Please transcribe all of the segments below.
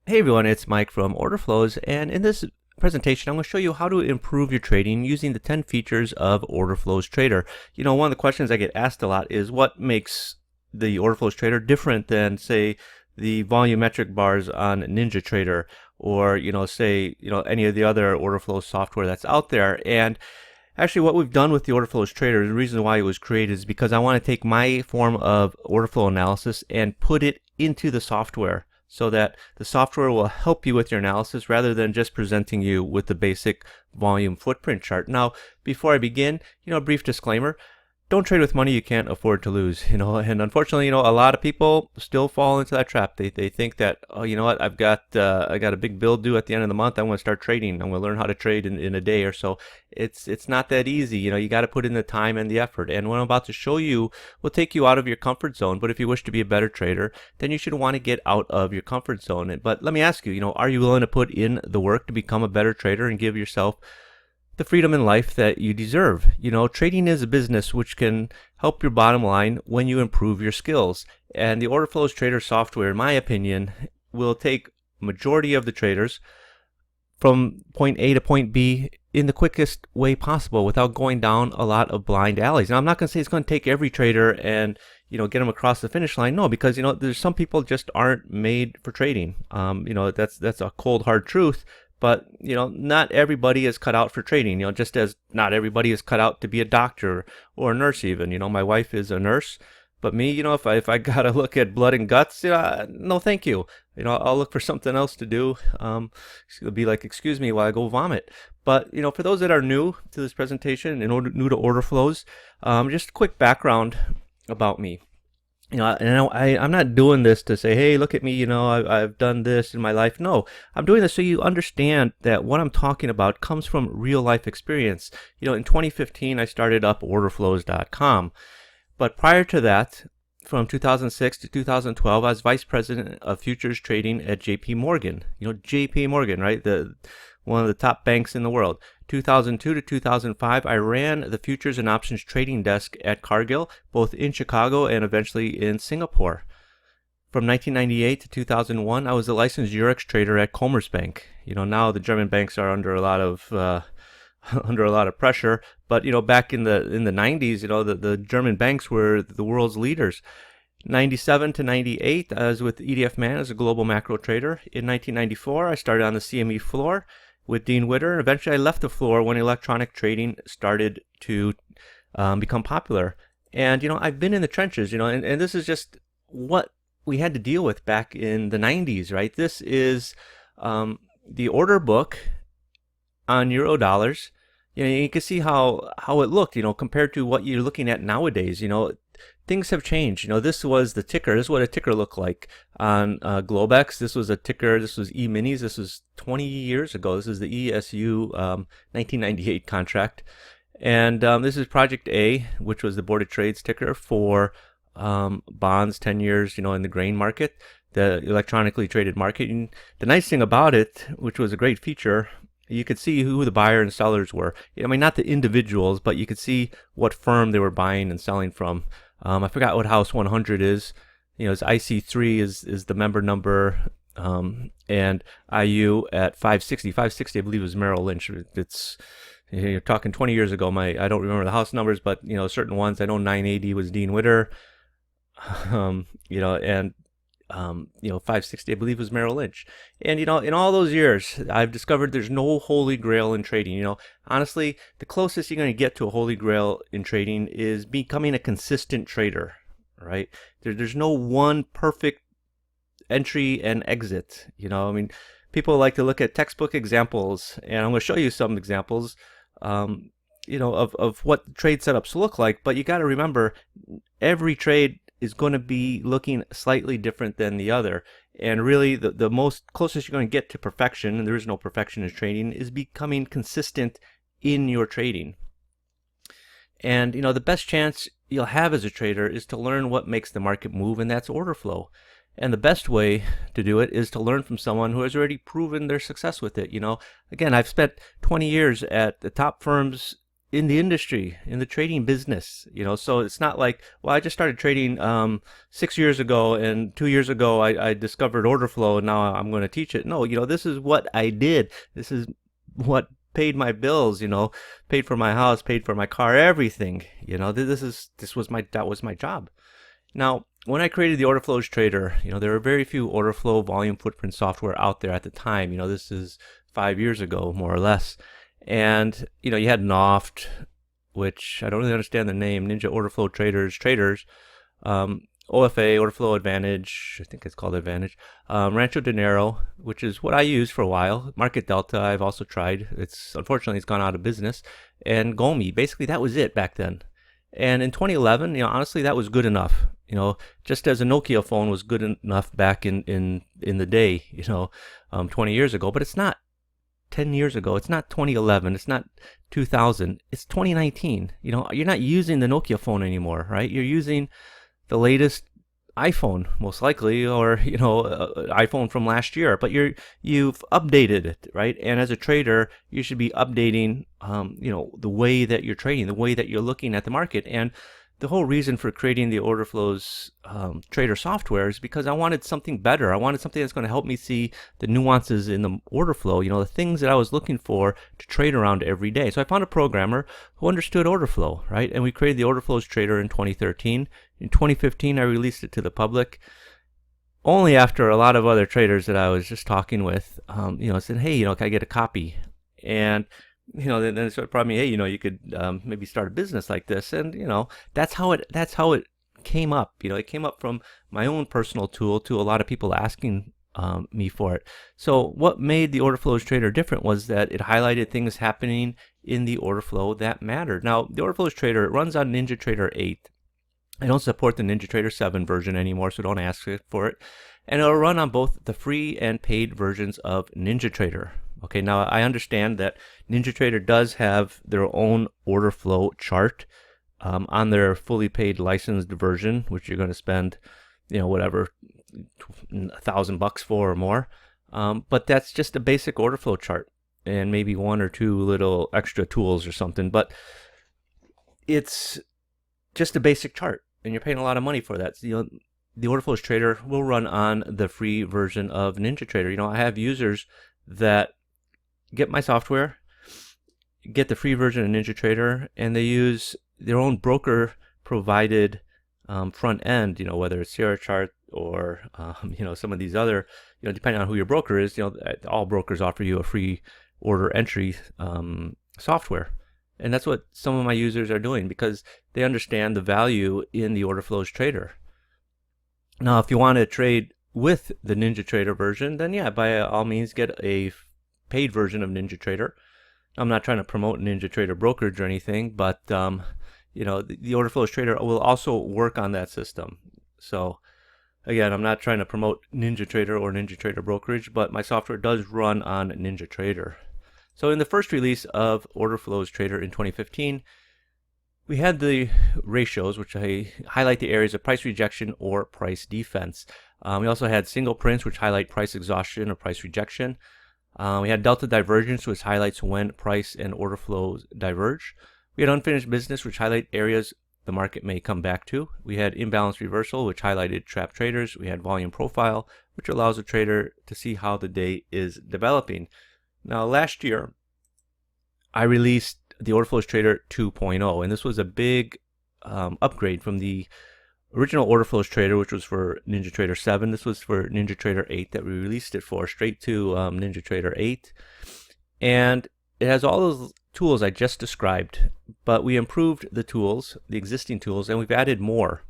Hey everyone, it's Mike from Orderflows, and in this presentation I'm going to show you how to improve your trading using the 10 features of Orderflows Trader. One of the questions I get asked a lot is what makes the Orderflows Trader different than, say, the volumetric bars on NinjaTrader, or any of the other order flow software that's out there. And actually, what we've done with the Orderflows Trader, the reason why it was created is because I want to take my form of order flow analysis and put it into the software, so that the software will help you with your analysis rather than just presenting you with the basic volume footprint chart. Now, before I begin, a brief disclaimer: don't trade with money you can't afford to lose. And unfortunately, a lot of people still fall into that trap. They think that, oh, you know what, I got a big bill due at the end of the month. I'm going to start trading. I'm going to learn how to trade in a day or so. It's not that easy. You got to put in the time and the effort. And what I'm about to show you will take you out of your comfort zone. But if you wish to be a better trader, then you should want to get out of your comfort zone. But let me ask you, are you willing to put in the work to become a better trader and give yourself the freedom in life that you deserve? Trading is a business which can help your bottom line when you improve your skills. And the Orderflows Trader software, in my opinion, will take majority of the traders from point A to point B in the quickest way possible without going down a lot of blind alleys. Now, I'm not going to say it's going to take every trader and get them across the finish line. No, because there's some people just aren't made for trading. That's a cold hard truth. But not everybody is cut out for trading. Just as not everybody is cut out to be a doctor or a nurse even. My wife is a nurse, but me, if I gotta look at blood and guts, no, thank you. I'll look for something else to do. It'll be like, excuse me while I go vomit. But for those that are new to this presentation and new to order flows, just a quick background about me. I'm not doing this to say, hey, look at me, I've done this in my life. No, I'm doing this so you understand that what I'm talking about comes from real life experience. In 2015, I started up orderflows.com. But prior to that, from 2006 to 2012, I was vice president of futures trading at JP Morgan. JP Morgan, right? One of the top banks in the world. 2002 to 2005, I ran the futures and options trading desk at Cargill, both in Chicago and eventually in Singapore. From 1998 to 2001, I was a licensed Eurex trader at Commerzbank. Now the German banks are under a lot of pressure, but back in the 90s, the German banks were the world's leaders. 97 to 98, I was with EDF Man as a global macro trader. In 1994, I started on the CME floor with Dean Witter. Eventually, I left the floor when electronic trading started to become popular. And, I've been in the trenches, and this is just what we had to deal with back in the 90s, right? This is the order book on euro dollars. You can see how it looked, compared to what you're looking at nowadays. Things have changed. This was the ticker. This is what a ticker looked like on Globex. This was a ticker. This was E-minis. This was 20 years ago. This is the ESU 1998 contract. And this is Project A, which was the Board of Trades ticker for bonds 10 years, in the grain market, the electronically traded market. And the nice thing about it, which was a great feature, you could see who the buyer and sellers were. Not the individuals, but you could see what firm they were buying and selling from. I forgot what house 100 is. It's IC3 is the member number, and IU at 560. 560, I believe, was Merrill Lynch. It's you're talking 20 years ago. I don't remember the house numbers, but certain ones. I know 980 was Dean Witter, and 560, I believe, was Merrill Lynch. And, in all those years, I've discovered there's no holy grail in trading. Honestly, the closest you're going to get to a holy grail in trading is becoming a consistent trader, right? There's no one perfect entry and exit. People like to look at textbook examples, and I'm going to show you some examples, of what trade setups look like. But you got to remember, every trade is going to be looking slightly different than the other. And really, the most closest you're going to get to perfection, and there is no perfection in trading, is becoming consistent in your trading. And, the best chance you'll have as a trader is to learn what makes the market move, and that's order flow. And the best way to do it is to learn from someone who has already proven their success with it. Again, I've spent 20 years at the top firms in the industry, in the trading business, so it's not like, well, I just started trading 6 years ago, and 2 years ago I discovered order flow, and now I'm going to teach it. No, this is what I did. This is what paid my bills, paid for my house, paid for my car, everything. That was my job. Now, when I created the Orderflows Trader, there were very few order flow volume footprint software out there at the time. This is 5 years ago, more or less. And, you had Noft, which I don't really understand the name, Ninja Orderflow Traders, OFA, Orderflow Advantage, I think it's called Advantage, Rancho Dinero, which is what I used for a while, Market Delta, I've also tried. Unfortunately, it's gone out of business, and Gomi. Basically, that was it back then. And in 2011, honestly, that was good enough. Just as a Nokia phone was good enough back in the day, 20 years ago. But it's not 10 years ago. It's not 2011. It's not 2000. It's 2019. You're not using the Nokia phone anymore, right? You're using the latest iPhone, most likely, or iPhone from last year. But you've updated it, right? And as a trader, you should be updating, the way that you're trading, the way that you're looking at the market. And the whole reason for creating the Orderflows Trader software is because I wanted something better. I wanted something that's going to help me see the nuances in the order flow, the things that I was looking for to trade around every day. So I found a programmer who understood order flow, right? And we created the Orderflows Trader in 2013. In 2015, I released it to the public. Only after a lot of other traders that I was just talking with, said, hey, can I get a copy? And then it started probably, hey, you could maybe start a business like this, and that's how it came up. It came up from my own personal tool to a lot of people asking me for it. So what made the Orderflows Trader different was that it highlighted things happening in the order flow that mattered. Now, the Orderflows Trader, it runs on NinjaTrader 8. I don't support the NinjaTrader 7 version anymore, so don't ask for it. And it'll run on both the free and paid versions of NinjaTrader. Okay, now I understand that NinjaTrader does have their own order flow chart on their fully paid licensed version, which you're going to spend, whatever, $1,000 for or more. But that's just a basic order flow chart and maybe one or two little extra tools or something. But it's just a basic chart, and you're paying a lot of money for that. So, the Orderflows Trader will run on the free version of NinjaTrader. I have users that get my software, get the free version of NinjaTrader, and they use their own broker provided front end, whether it's Sierra Chart or some of these other, depending on who your broker is, all brokers offer you a free order entry software. And that's what some of my users are doing because they understand the value in the Orderflows Trader. Now, if you want to trade with the NinjaTrader version, then yeah, by all means get a paid version of NinjaTrader. I'm not trying to promote NinjaTrader brokerage or anything, but the Orderflows Trader will also work on that system. So again, I'm not trying to promote NinjaTrader or NinjaTrader brokerage, but my software does run on NinjaTrader. So in the first release of Orderflows Trader in 2015, we had the ratios, which I highlight the areas of price rejection or price defense. We also had single prints, which highlight price exhaustion or price rejection. We had delta divergence, which highlights when price and order flows diverge. We had unfinished business, which highlight areas the market may come back to. We had imbalance reversal, which highlighted trap traders. We had volume profile, which allows a trader to see how the day is developing. Now, last year, I released the Orderflows Trader 2.0, and this was a big upgrade from the original Orderflows Trader, which was for NinjaTrader 7. This was for NinjaTrader 8 that we released it for, straight to NinjaTrader 8. And it has all those tools I just described, but we improved the tools, the existing tools, and we've added more.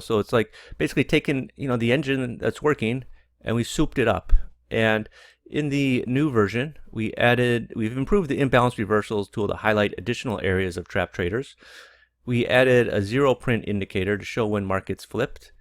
So it's like basically taking the engine that's working and we souped it up. And in the new version, we've improved the Imbalance Reversals tool to highlight additional areas of trap traders. We added a zero print indicator to show when markets flipped.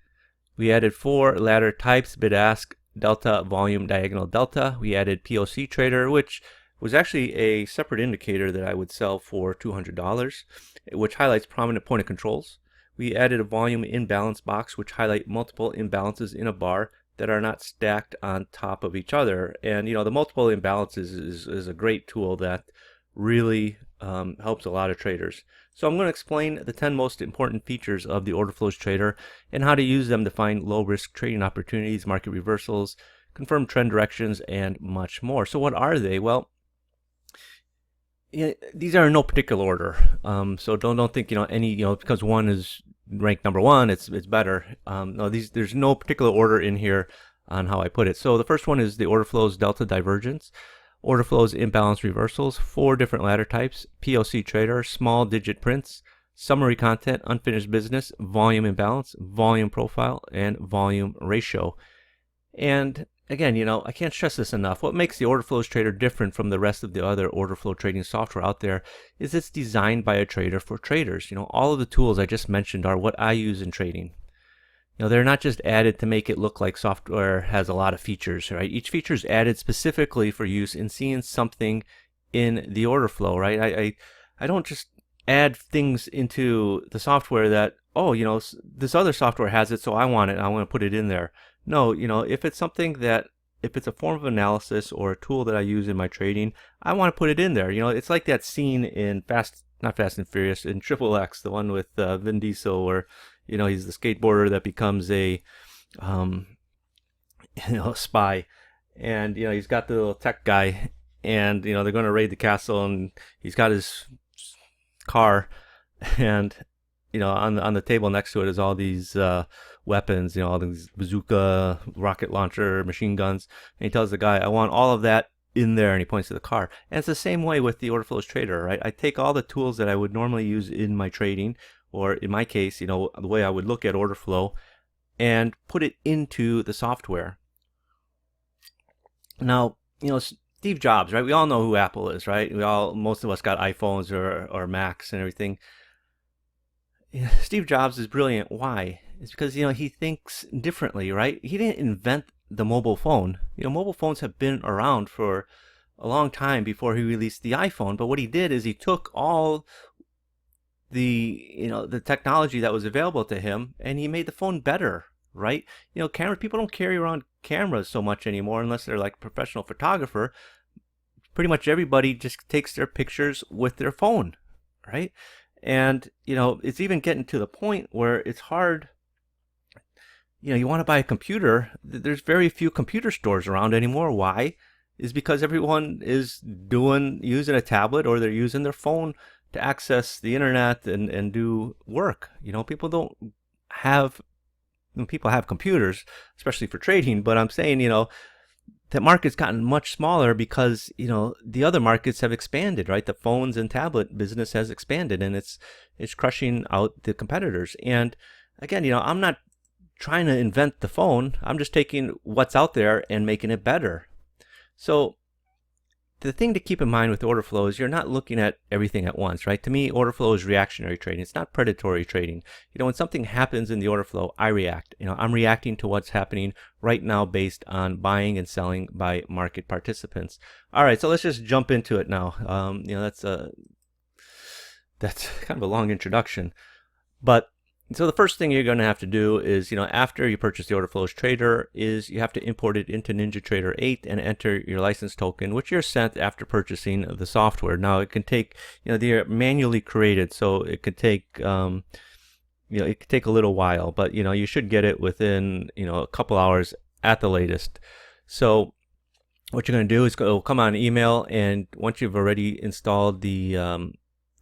We added 4 ladder types: bid-ask, delta, volume, diagonal, delta. We added POC Trader, which was actually a separate indicator that I would sell for $200, which highlights prominent point of controls. We added a volume imbalance box, which highlight multiple imbalances in a bar that are not stacked on top of each other. And the multiple imbalances is a great tool that really helps a lot of traders. So I'm going to explain the 10 most important features of the Orderflows Trader and how to use them to find low-risk trading opportunities, market reversals, confirm trend directions, and much more. So what are they? Well, these are in no particular order. So don't think any because one is ranked number one, it's better. No, there's no particular order in here on how I put it. So the first one is the Orderflows Delta Divergence. Orderflows Imbalance Reversals, 4 different ladder types: POC Trader, small digit prints, summary content, unfinished business, volume imbalance, volume profile, and volume ratio. And again, I can't stress this enough. What makes the Orderflows Trader different from the rest of the other order flow trading software out there is it's designed by a trader for traders. All of the tools I just mentioned are what I use in trading. They're not just added to make it look like software has a lot of features, right? Each feature is added specifically for use in seeing something in the order flow, right? I don't just add things into the software that, this other software has it, so I want it, I want to put it in there. No, if it's a form of analysis or a tool that I use in my trading, I want to put it in there. It's like that scene in not Fast and Furious, in Triple X, the one with Vin Diesel, where he's the skateboarder that becomes a spy, and he's got the little tech guy, and they're going to raid the castle, and he's got his car, and on the table next to it is all these weapons, all these bazooka, rocket launcher, machine guns, and he tells the guy, I want all of that in there, and he points to the car. And it's the same way with the Orderflows Trader, right? I take all the tools that I would normally use in my trading, or in my case, the way I would look at order flow, and put it into the software. Now, Steve Jobs, right? We all know who Apple is, right? Most of us got iPhones or Macs and everything. Steve Jobs is brilliant. Why? It's because, he thinks differently, right? He didn't invent the mobile phone. Mobile phones have been around for a long time before he released the iPhone. But what he did is he took all the technology that was available to him, and he made the phone better, right? People don't carry around cameras so much anymore unless they're like a professional photographer. Pretty much everybody just takes their pictures with their phone, right? And it's even getting to the point where it's hard. You want to buy a computer, there's very few computer stores around anymore. Why? Is because everyone is using a tablet, or they're using their phone to access the internet and do work. People have computers, especially for trading, but I'm saying, that market's gotten much smaller because, the other markets have expanded, right? The phones and tablet business has expanded, and it's crushing out the competitors. And again, I'm not trying to invent the phone. I'm just taking what's out there and making it better. So the thing to keep in mind with order flow is you're not looking at everything at once, right? To me, order flow is reactionary trading. It's not predatory trading. When something happens in the order flow, I react. I'm reacting to what's happening right now based on buying and selling by market participants. All right, so let's just jump into it now. That's kind of a long introduction, but so the first thing you're going to have to do is, after you purchase the Orderflows Trader, is you have to import it into NinjaTrader 8 and enter your license token, which you're sent after purchasing the software. Now, it can take, they're manually created, so it could take, it could take a little while, but, you should get it within, a couple hours at the latest. So what you're going to do is come on email, and once you've already installed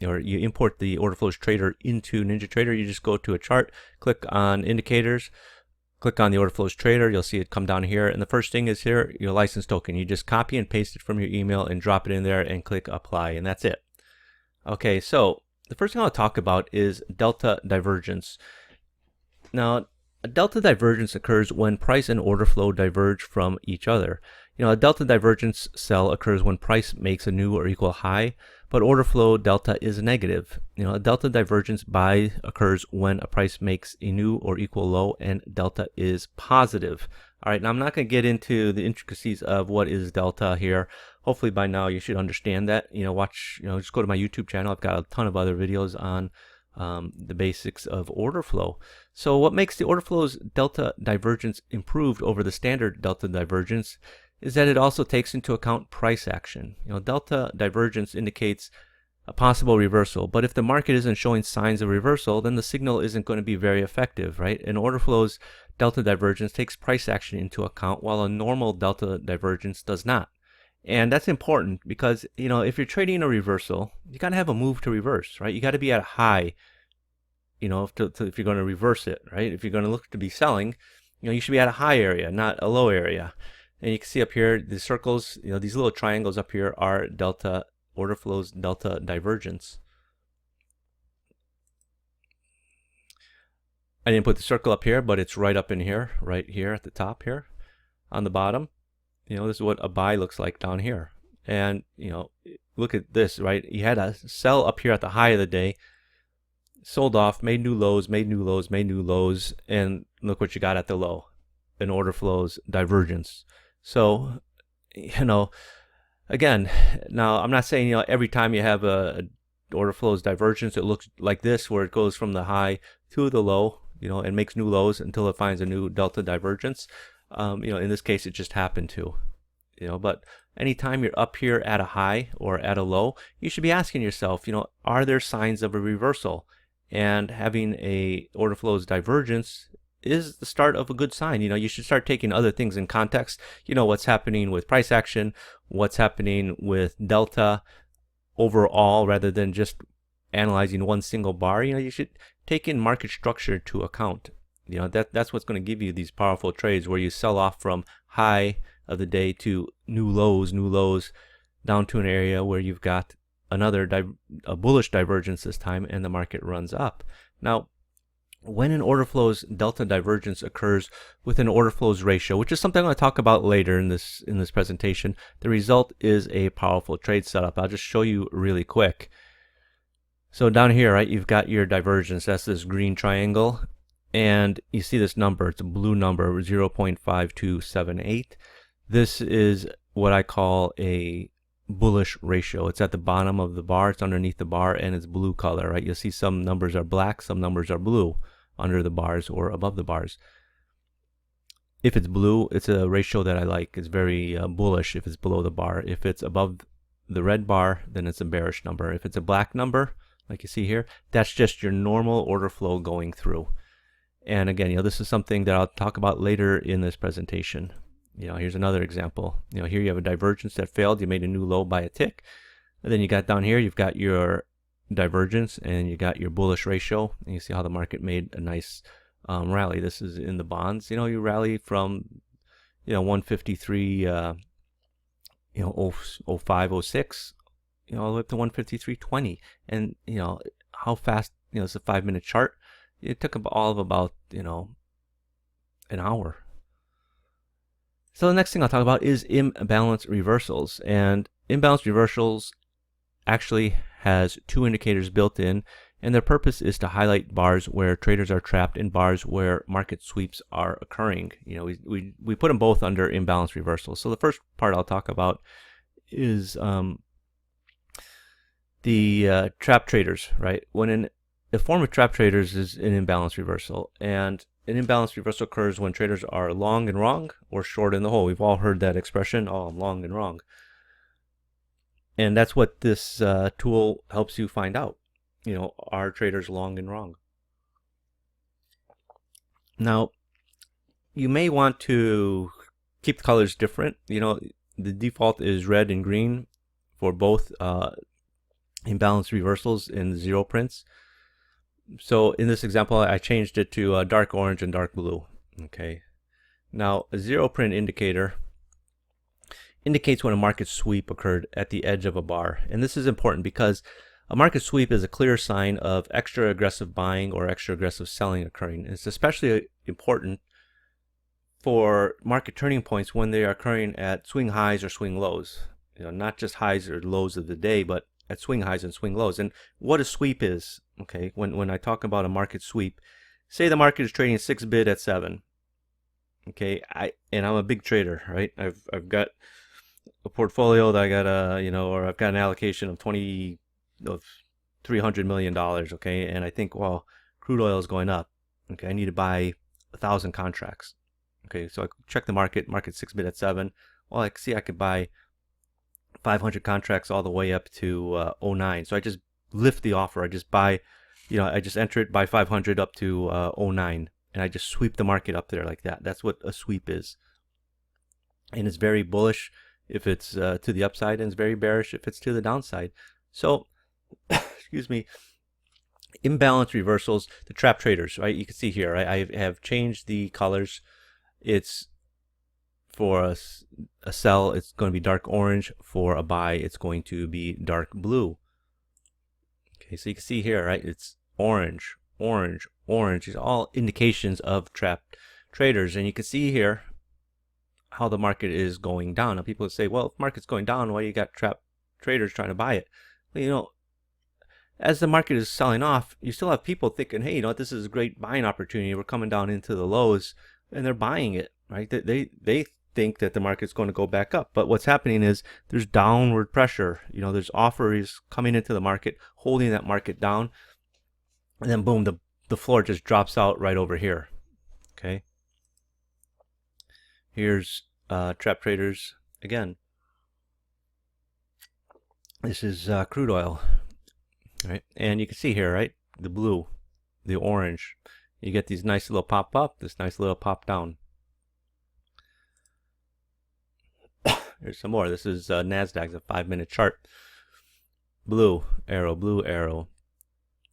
or you import the Orderflows Trader into NinjaTrader, you just go to a chart, click on indicators, click on the Orderflows Trader. You'll see it come down here, and the first thing is here, your license token. You just copy and paste it from your email and drop it in there and click apply, and that's it. Okay, so the first thing I'll talk about is delta divergence. Now, a delta divergence occurs when price and order flow diverge from each other. A delta divergence sell occurs when price makes a new or equal high, but order flow delta is negative. A delta divergence buy occurs when a price makes a new or equal low and delta is positive. All right, now I'm not going to get into the intricacies of what is delta here. Hopefully by now you should understand that. Just go to my YouTube channel. I've got a ton of other videos on the basics of order flow. So what makes the order flow's delta divergence improved over the standard delta divergence is that it also takes into account price action. Delta divergence indicates a possible reversal. But if the market isn't showing signs of reversal, then the signal isn't going to be very effective, right? An order flow's delta divergence takes price action into account, while a normal delta divergence does not. And that's important because, if you're trading a reversal, you got to have a move to reverse, right? You got to be at a high, if you're going to reverse it, right? If you're going to look to be selling, you should be at a high area, not a low area. And you can see up here, the circles, these little triangles up here are delta order flows, delta divergence. I didn't put the circle up here, but it's right up in here, right here at the top here on the bottom. This is what a buy looks like down here. And, look at this, right? You had a sell up here at the high of the day, sold off, made new lows, made new lows, made new lows, and look what you got at the low, an order flows divergence. So, again, now I'm not saying, every time you have a order flows divergence, it looks like this, where it goes from the high to the low, and makes new lows until it finds a new delta divergence. In this case, it just happened to, but anytime you're up here at a high or at a low, you should be asking yourself, are there signs of a reversal? And having a order flows divergence is the start of a good sign. You should start taking other things in context. What's happening with price action, what's happening with delta overall, rather than just analyzing one single bar. You should take in market structure to account. That's what's going to give you these powerful trades where you sell off from high of the day to new lows, down to an area where you've got a bullish divergence this time, and the market runs up. Now, when an order flows delta divergence occurs with an order flows ratio, which is something I'm going to talk about later in this presentation, the result is a powerful trade setup. I'll just show you really quick. So down here, right, you've got your divergence. That's this green triangle, and you see this number. It's a blue number, 0.5278. This is what I call a bullish ratio. It's at the bottom of the bar, it's underneath the bar, and it's blue color, right? You'll see some numbers are black, some numbers are blue under the bars or above the bars. If it's blue, it's a ratio that I like. It's very bullish if it's below the bar. If it's above the red bar, then it's a bearish number. If it's a black number, like you see here, that's just your normal order flow going through. And again, this is something that I'll talk about later in this presentation. Here's another example. Here you have a divergence that failed. You made a new low by a tick. And then you got down here, you've got your divergence and you got your bullish ratio. And you see how the market made a nice rally. This is in the bonds. You rally from, 153, 05, 06, all the way up to 153.20. And, how fast, it's a 5-minute chart. It took all of about, an hour. So the next thing I'll talk about is imbalance reversals. And imbalance reversals actually has two indicators built in, and their purpose is to highlight bars where traders are trapped and bars where market sweeps are occurring. We put them both under imbalance reversals. So the first part I'll talk about is the trap traders, right? When a form of trap traders is an imbalance reversal, and an imbalance reversal occurs when traders are long and wrong or short in the hole. We've all heard that expression, oh, I'm long and wrong. And that's what this tool helps you find out. Are traders long and wrong? Now, you may want to keep the colors different. The default is red and green for both imbalance reversals and zero prints. So in this example, I changed it to dark orange and dark blue. Okay. Now, a zero print indicator indicates when a market sweep occurred at the edge of a bar. And this is important because a market sweep is a clear sign of extra aggressive buying or extra aggressive selling occurring. And it's especially important for market turning points when they are occurring at swing highs or swing lows. Not just highs or lows of the day, but at swing highs and swing lows. And what a sweep is, okay, when I talk about a market sweep, say the market is trading 6 bid at 7. Okay, I'm a big trader, right? I've got a portfolio that I got or I've got an allocation of $300 million, okay, and I think, well, crude oil is going up, okay, I need to buy 1,000 contracts, okay, so I check the market 6 bid at 7. Well, I see I could buy 500 contracts all the way up to 09. So I just lift the offer. I just buy, I just enter it, buy 500 up to 09, and I just sweep the market up there like that. That's what a sweep is. And it's very bullish if it's to the upside, and it's very bearish if it's to the downside. So, excuse me, imbalance reversals, the trap traders, right? You can see here, I have changed the colors. It's for a sell, it's going to be dark orange. For a buy, it's going to be dark blue. Okay, so you can see here, right? It's orange, orange, orange. These are all indications of trap traders. And you can see here how the market is going down. Now people say, well, if market's going down, why you got trap traders trying to buy it? Well, as the market is selling off, you still have people thinking, hey, this is a great buying opportunity. We're coming down into the lows, and they're buying it, right? They think that the market's going to go back up. But what's happening is there's downward pressure. There's offers coming into the market, holding that market down. And then boom, the floor just drops out right over here. Okay. Here's trap traders again. This is crude oil. Right. And you can see here, right? The blue, the orange. You get these nice little pop up, this nice little pop down. Here's some more. This is NASDAQ's a 5-minute chart. Blue arrow,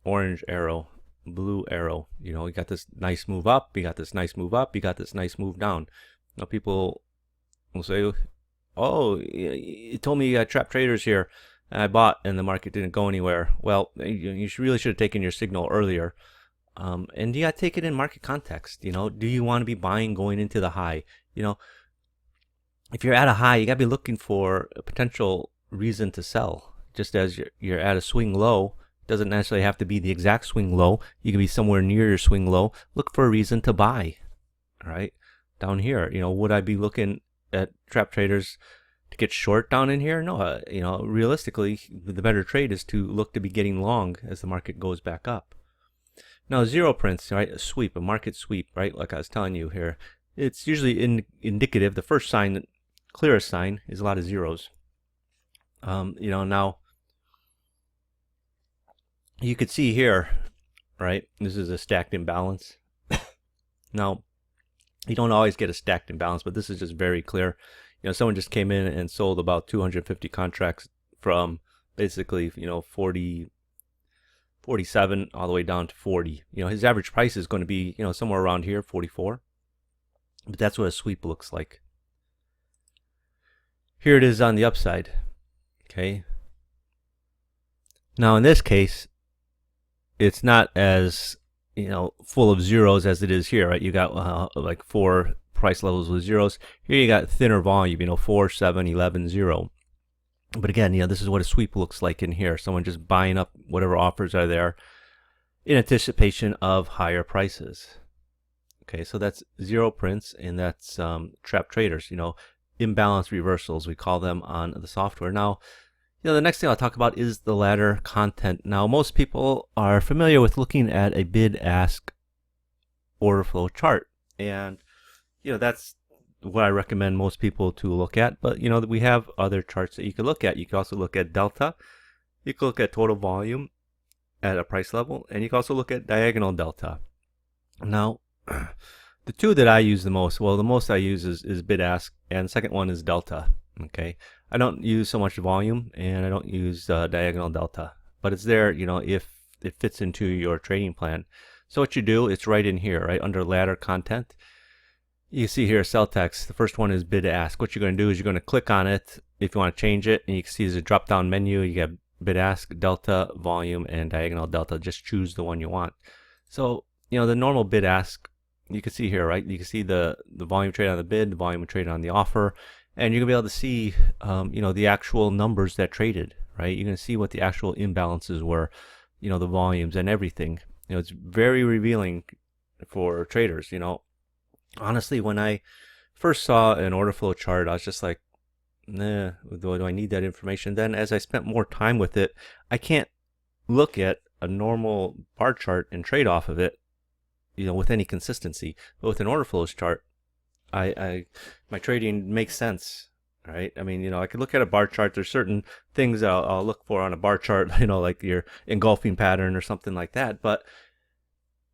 orange arrow, blue arrow. You got this nice move up, you got this nice move up, you got this nice move down. Now people will say, oh, you told me you got trap traders here. I bought and the market didn't go anywhere. Well, you really should have taken your signal earlier. And you got to take it in market context. Do you want to be buying going into the high? If you're at a high, you got to be looking for a potential reason to sell. Just as you're at a swing low, it doesn't necessarily have to be the exact swing low. You can be somewhere near your swing low. Look for a reason to buy. All right, down here, would I be looking at trap traders to get short down in here? No, realistically, the better trade is to look to be getting long as the market goes back up. Now, zero prints, right? A sweep, a market sweep, right? Like I was telling you here, it's usually indicative. The first sign, clearest sign, is a lot of zeros. Now you could see here, right? This is a stacked imbalance. Now, you don't always get a stacked imbalance, but this is just very clear. Someone just came in and sold about 250 contracts from basically, 47 all the way down to 40. His average price is going to be, somewhere around here, 44. But that's what a sweep looks like. Here it is on the upside. Okay. Now in this case, it's not as, full of zeros as it is here, right? You got like 4 price levels with zeros. Here you got thinner volume, 4, 7, 11, 0. But again, this is what a sweep looks like in here. Someone just buying up whatever offers are there in anticipation of higher prices. Okay, so that's zero prints, and that's trap traders, imbalance reversals, we call them on the software. Now, the next thing I'll talk about is the ladder content. Now, most people are familiar with looking at a bid-ask order flow chart, and that's what I recommend most people to look at. But we have other charts that you can look at. You can also look at delta. You can look at total volume at a price level, and you can also look at diagonal delta. Now, the two that I use the most, well, the most I use is bid ask, and the second one is delta. Okay, I don't use so much volume, and I don't use diagonal delta, but it's there, if it fits into your trading plan. So what you do, it's right in here, right under ladder content. You see here cell text. The first one is bid ask. What you're going to do is you're going to click on it if you want to change it, and you can see there's a drop down menu. You get bid ask, delta, volume, and diagonal delta. Just choose the one you want. So the normal bid ask, you can see here, right? You can see the volume trade on the bid, the volume trade on the offer, and you're gonna be able to see the actual numbers that traded, right? You're gonna see what the actual imbalances were, the volumes and everything. It's very revealing for traders. Honestly, when I first saw an order flow chart, I was just like, nah, do I need that information? Then as I spent more time with it, I can't look at a normal bar chart and trade off of it, with any consistency. But with an order flows chart, my trading makes sense. right? I mean, I could look at a bar chart. There's certain things that I'll look for on a bar chart, like your engulfing pattern or something like that. But,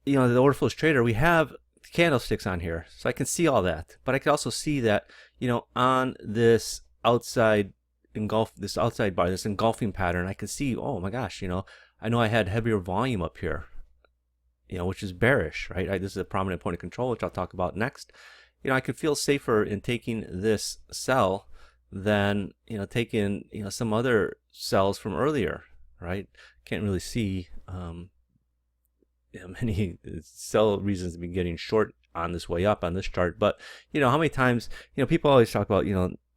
the Orderflows Trader, we have candlesticks on here. So I can see all that. But I can also see that, on this outside bar, this engulfing pattern, I can see, oh my gosh, I know I had heavier volume up here, which is bearish, right? This is a prominent point of control, which I'll talk about next. I could feel safer in taking this sell than, taking, some other sells from earlier, right? Can't really see many sell reasons to be getting short on this way up on this chart. But, how many times, people always talk about,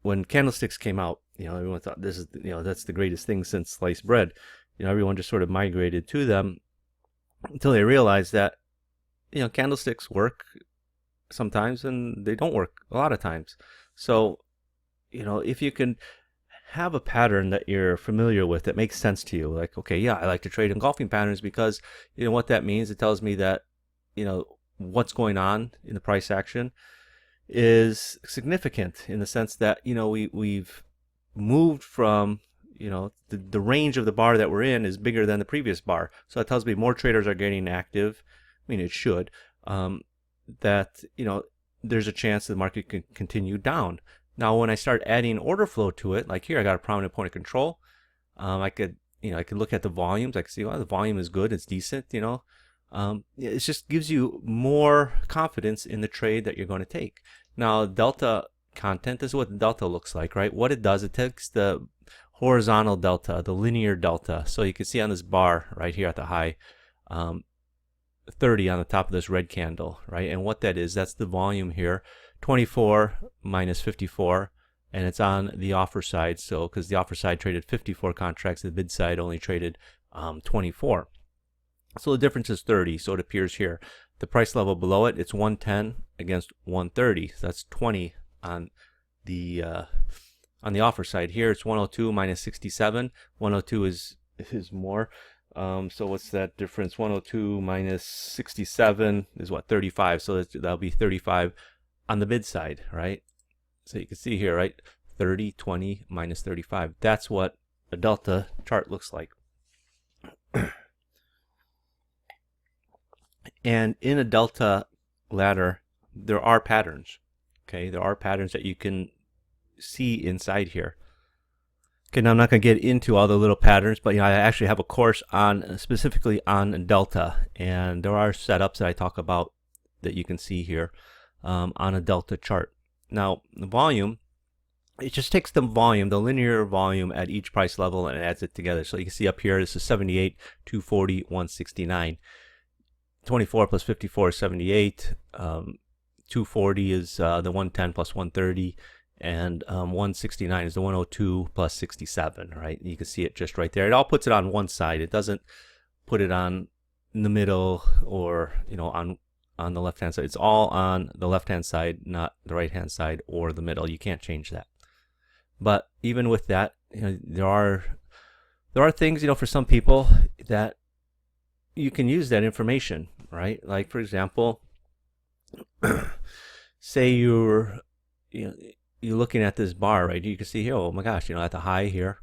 when candlesticks came out, everyone thought this is, that's the greatest thing since sliced bread. Everyone just sort of migrated to them until they realized that, candlesticks work sometimes and they don't work a lot of times. So, if you can have a pattern that you're familiar with that makes sense to you, like, okay, yeah, I like to trade engulfing patterns because, what that means, it tells me that, what's going on in the price action is significant in the sense that, we've moved from, the range of the bar that we're in is bigger than the previous bar. So that tells me more traders are getting active. I mean, it should. That, there's a chance the market could continue down. Now, when I start adding order flow to it, like here, I got a prominent point of control. I could look at the volumes. I can see, well, the volume is good. It's decent, it just gives you more confidence in the trade that you're going to take. Now, delta content, this is what the delta looks like, right? What it does, it takes the horizontal delta, the linear delta. So you can see on this bar right here at the high, 30 on the top of this red candle, right? And what that is, that's the volume here, 24 minus 54, and it's on the offer side. So because the offer side traded 54 contracts, the bid side only traded 24. So the difference is 30. So it appears here. The price level below it, it's 110 against 130. So that's 20 on the offer side. Here it's 102 minus 67. 102 is more. So what's that difference? 102 minus 67 is what? 35. So that'll be 35 on the bid side, right? So you can see here, right? 30, 20 minus 35. That's what a delta chart looks like. And in a delta ladder, there are patterns. Okay, there are patterns that you can see inside here. Okay, now I'm not going to get into all the little patterns, but I actually have a course on specifically on delta, and there are setups that I talk about that you can see here on a delta chart. Now, the volume, it just takes the volume, the linear volume at each price level, and adds it together. So you can see up here, this is 78, 240, 169. 24 plus 54 is 78. 240 is the 110 plus 130. And 169 is the 102 plus 67, right? You can see it just right there. It all puts it on one side. It doesn't put it on in the middle or, on the left-hand side. It's all on the left-hand side, not the right-hand side or the middle. You can't change that. But even with that, there are things, for some people that you can use that information, right? Like, for example, say you're looking at this bar, right? You can see here, oh my gosh, at the high here,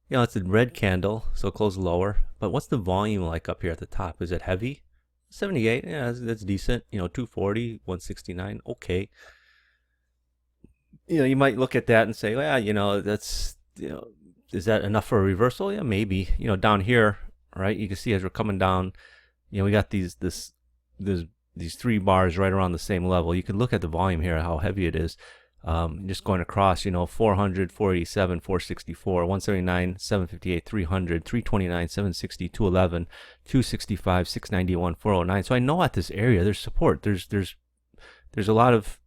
it's a red candle, so it closed lower. But what's the volume like up here at the top? Is it heavy? 78, yeah, that's decent. 240, 169, okay. You might look at that and say, well, that's, is that enough for a reversal? Yeah, maybe. Down here, right? You can see as we're coming down, we got these three bars right around the same level. You can look at the volume here, how heavy it is. Just going across, 400, 487, 464, 179, 758, 300, 329, 760, 211, 265, 691, 409. So I know at this area there's support. There's a lot of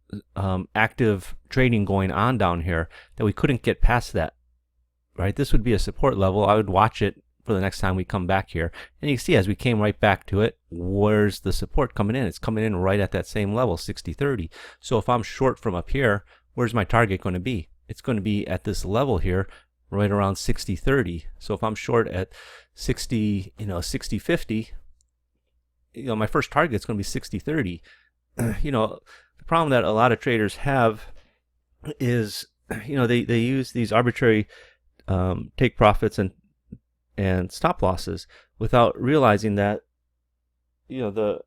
active trading going on down here that we couldn't get past that, right? This would be a support level. I would watch it for the next time we come back here. And you can see as we came right back to it, where's the support coming in? It's coming in right at that same level, 60-30. So if I'm short from up here, where's my target going to be? It's going to be at this level here, right around 60-30. So if I'm short at 60, 60-50, my first target is going to be 60-30. The problem that a lot of traders have is they use these arbitrary take profits and stop losses without realizing that the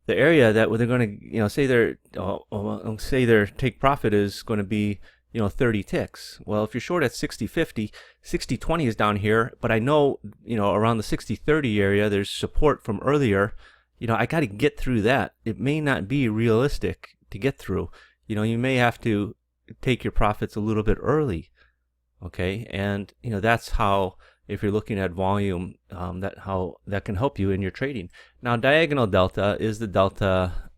area that they're going to say their take profit is going to be 30 ticks. Well, if you're short at 60.50, 60.20 is down here, but I know around the 60.30 area there's support from earlier. I got to get through that. It may not be realistic to get through. You may have to take your profits a little bit early. Okay, and that's how, if you're looking at volume, that can help you in your trading. Now, diagonal delta is the delta,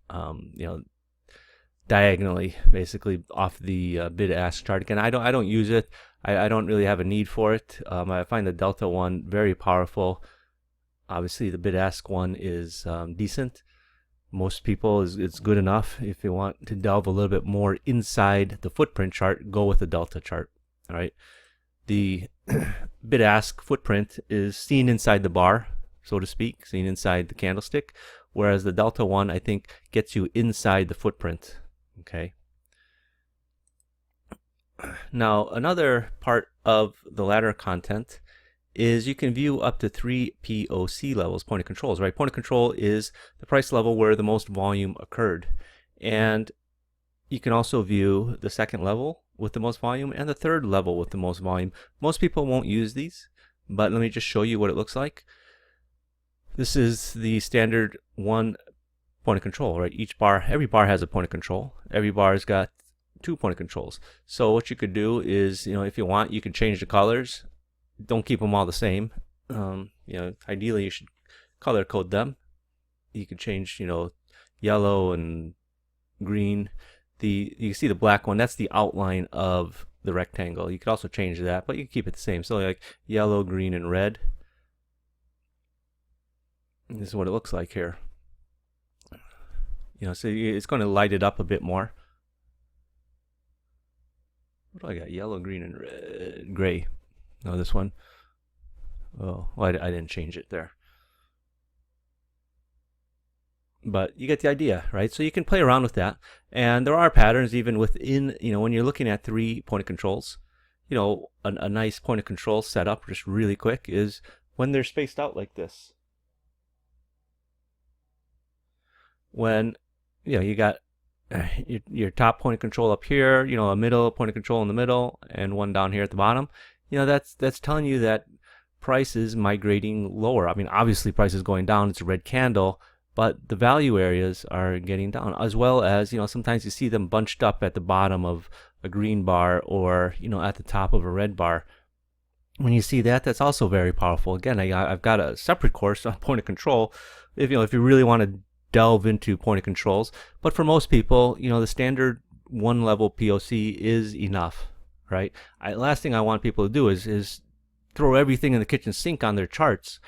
diagonally, basically off the bid-ask chart. Again, I don't use it. I don't really have a need for it. I find the delta one very powerful. Obviously, the bid-ask one is decent. Most people, it's good enough. If you want to delve a little bit more inside the footprint chart, go with the delta chart. All right. The bid-ask footprint is seen inside the bar, so to speak, seen inside the candlestick, whereas the delta one, I think, gets you inside the footprint. Okay. Now, another part of the ladder content is you can view up to 3 POC levels, point of controls, right? Point of control is the price level where the most volume occurred. And you can also view the second level with the most volume and the third level with the most volume. Most people won't use these, but let me just show you what it looks like. This is the standard one point of control, right? Every bar has a point of control. Every bar has got 2 point of controls. So what you could do is, if you want, you can change the colors. Don't keep them all the same. Ideally you should color code them. You could change, yellow and green. You see the black one, that's the outline of the rectangle. You could also change that, but you can keep it the same. So like yellow, green, and red. And this is what it looks like here. So it's going to light it up a bit more. What do I got? Yellow, green, and red, gray. No, this one. Oh, well, I didn't change it there. But you get the idea, right? So you can play around with that. And there are patterns even within, when you're looking at 3 point of controls. A nice point of control setup, just really quick, is when they're spaced out like this. When, you got your top point of control up here, a middle point of control in the middle, and one down here at the bottom. That's telling you that price is migrating lower. I mean, obviously price is going down. It's a red candle. But the value areas are getting down, as well as, sometimes you see them bunched up at the bottom of a green bar or, at the top of a red bar. When you see that, that's also very powerful. Again, I've got a separate course on point of control if you really want to delve into point of controls. But for most people, the standard 1 level POC is enough, right? Last thing I want people to do is throw everything in the kitchen sink on their charts.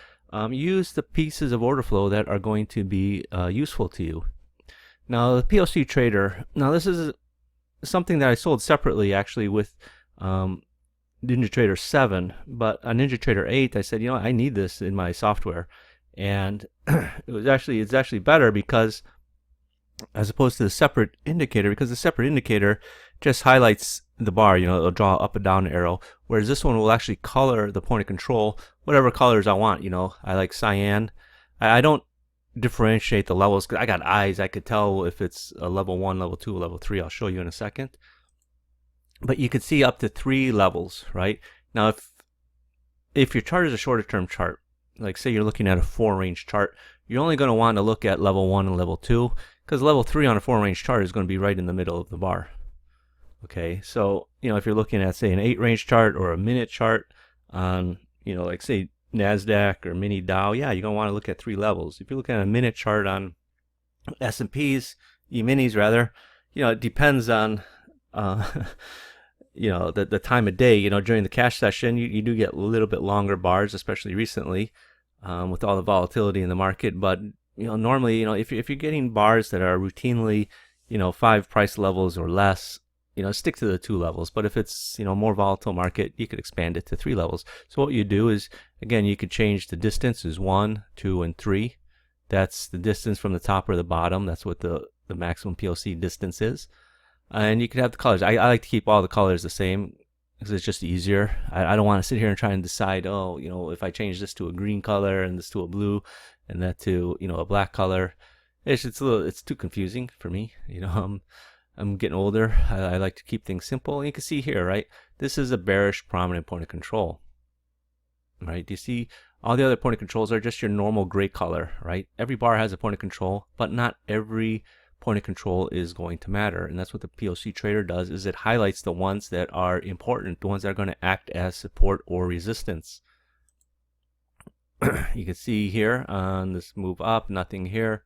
Use the pieces of order flow that are going to be useful to you. Now, the POC Trader. Now, this is something that I sold separately, actually, with NinjaTrader 7. But on NinjaTrader 8, I said, I need this in my software, and it's actually better because, as opposed to the separate indicator, because the separate indicator just highlights the bar, it'll draw up and down arrow, whereas this one will actually color the point of control whatever colors I want. I like cyan. I don't differentiate the levels because I got eyes. I could tell if it's a level 1, level 2, level 3. I'll show you in a second. But you can see up to 3 levels, right? Now, if your chart is a shorter term chart, like say you're looking at a 4-range chart, you're only going to want to look at level 1 and level 2, because level 3 on a 4-range chart is going to be right in the middle of the bar. Okay, so if you're looking at, say, an 8-range chart or a minute chart on, like say NASDAQ or mini Dow, yeah, you're going to want to look at 3 levels. If you're looking at a minute chart on S&Ps, E-minis rather, it depends on the time of day. During the cash session, you do get a little bit longer bars, especially recently with all the volatility in the market. But normally, if you're getting bars that are routinely 5 price levels or less, stick to the 2 levels. But if it's more volatile market, you could expand it to 3 levels. So what you do is, again, you could change the distance is 1, 2, and 3. That's the distance from the top or the bottom. That's what the maximum POC distance is. And you could have the colors. I like to keep all the colors the same because it's just easier. I don't want to sit here and try and decide, oh, if I change this to a green color and this to a blue and that to, a black color, it's too confusing for me. I'm getting older. I like to keep things simple. And you can see here, right? This is a bearish prominent point of control, right? Do you see all the other point of controls are just your normal gray color, right? Every bar has a point of control, but not every point of control is going to matter. And that's what the POC Trader does, is it highlights the ones that are important, the ones that are going to act as support or resistance. You can see here on this move up, nothing here.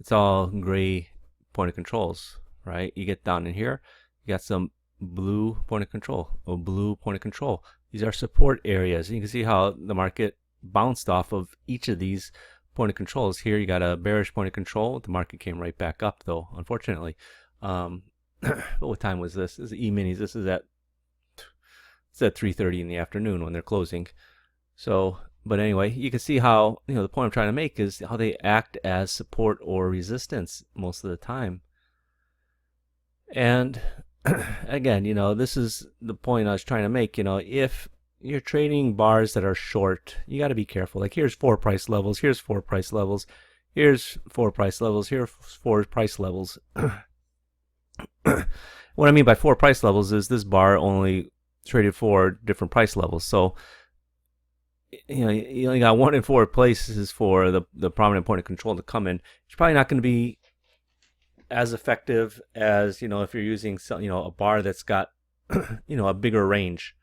It's all gray point of controls, right? You get down in here, you got some blue point of control or blue point of control. These are support areas. You can see how the market bounced off of each of these point of controls. Here you got a bearish point of control. The market came right back up though, unfortunately. What time was this? This is E-minis. This is at 3:30 in the afternoon when they're closing. So, but anyway, you can see how, the point I'm trying to make is how they act as support or resistance most of the time. And again, this is the point I was trying to make. If you're trading bars that are short, you got to be careful. Like here's 4 price levels, here's 4 price levels, here's 4 price levels, here's 4 price levels. What I mean by 4 price levels is this bar only traded 4 different price levels. So you only got 1 in 4 places for the prominent point of control to come in. It's probably not going to be as effective as if you're using a bar that's got a bigger range.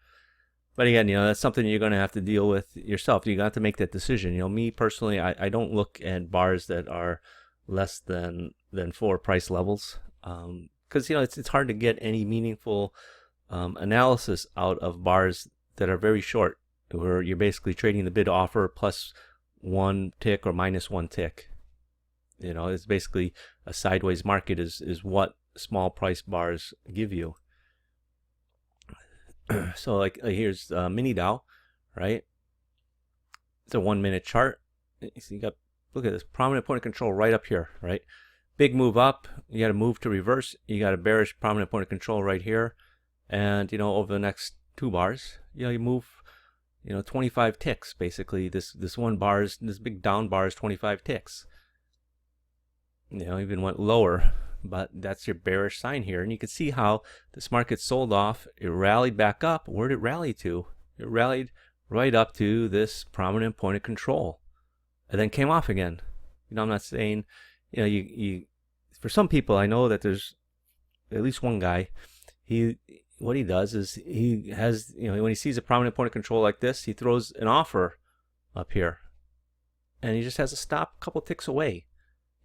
But again, that's something you're going to have to deal with yourself. You got to make that decision. Me personally, I don't look at bars that are less than 4 price levels, because it's hard to get any meaningful analysis out of bars that are very short, where you're basically trading the bid offer plus 1 tick or minus 1 tick. It's basically a sideways market is what small price bars give you. So like here's mini Dow, right? It's a 1 minute chart. So you got, look at this prominent point of control right up here, right? Big move up, you got to move to reverse. You got a bearish prominent point of control right here, and over the next 2 bars, you move 25 ticks basically. This one bar is, this big down bar is 25 ticks. Even went lower, but that's your bearish sign here. And you can see how this market sold off. It rallied back up. Where did it rally to? It rallied right up to this prominent point of control, and then came off again. I'm not saying, you for some people, I know that there's at least one guy, what he does is he has, when he sees a prominent point of control like this, he throws an offer up here, and he just has to stop a couple ticks away.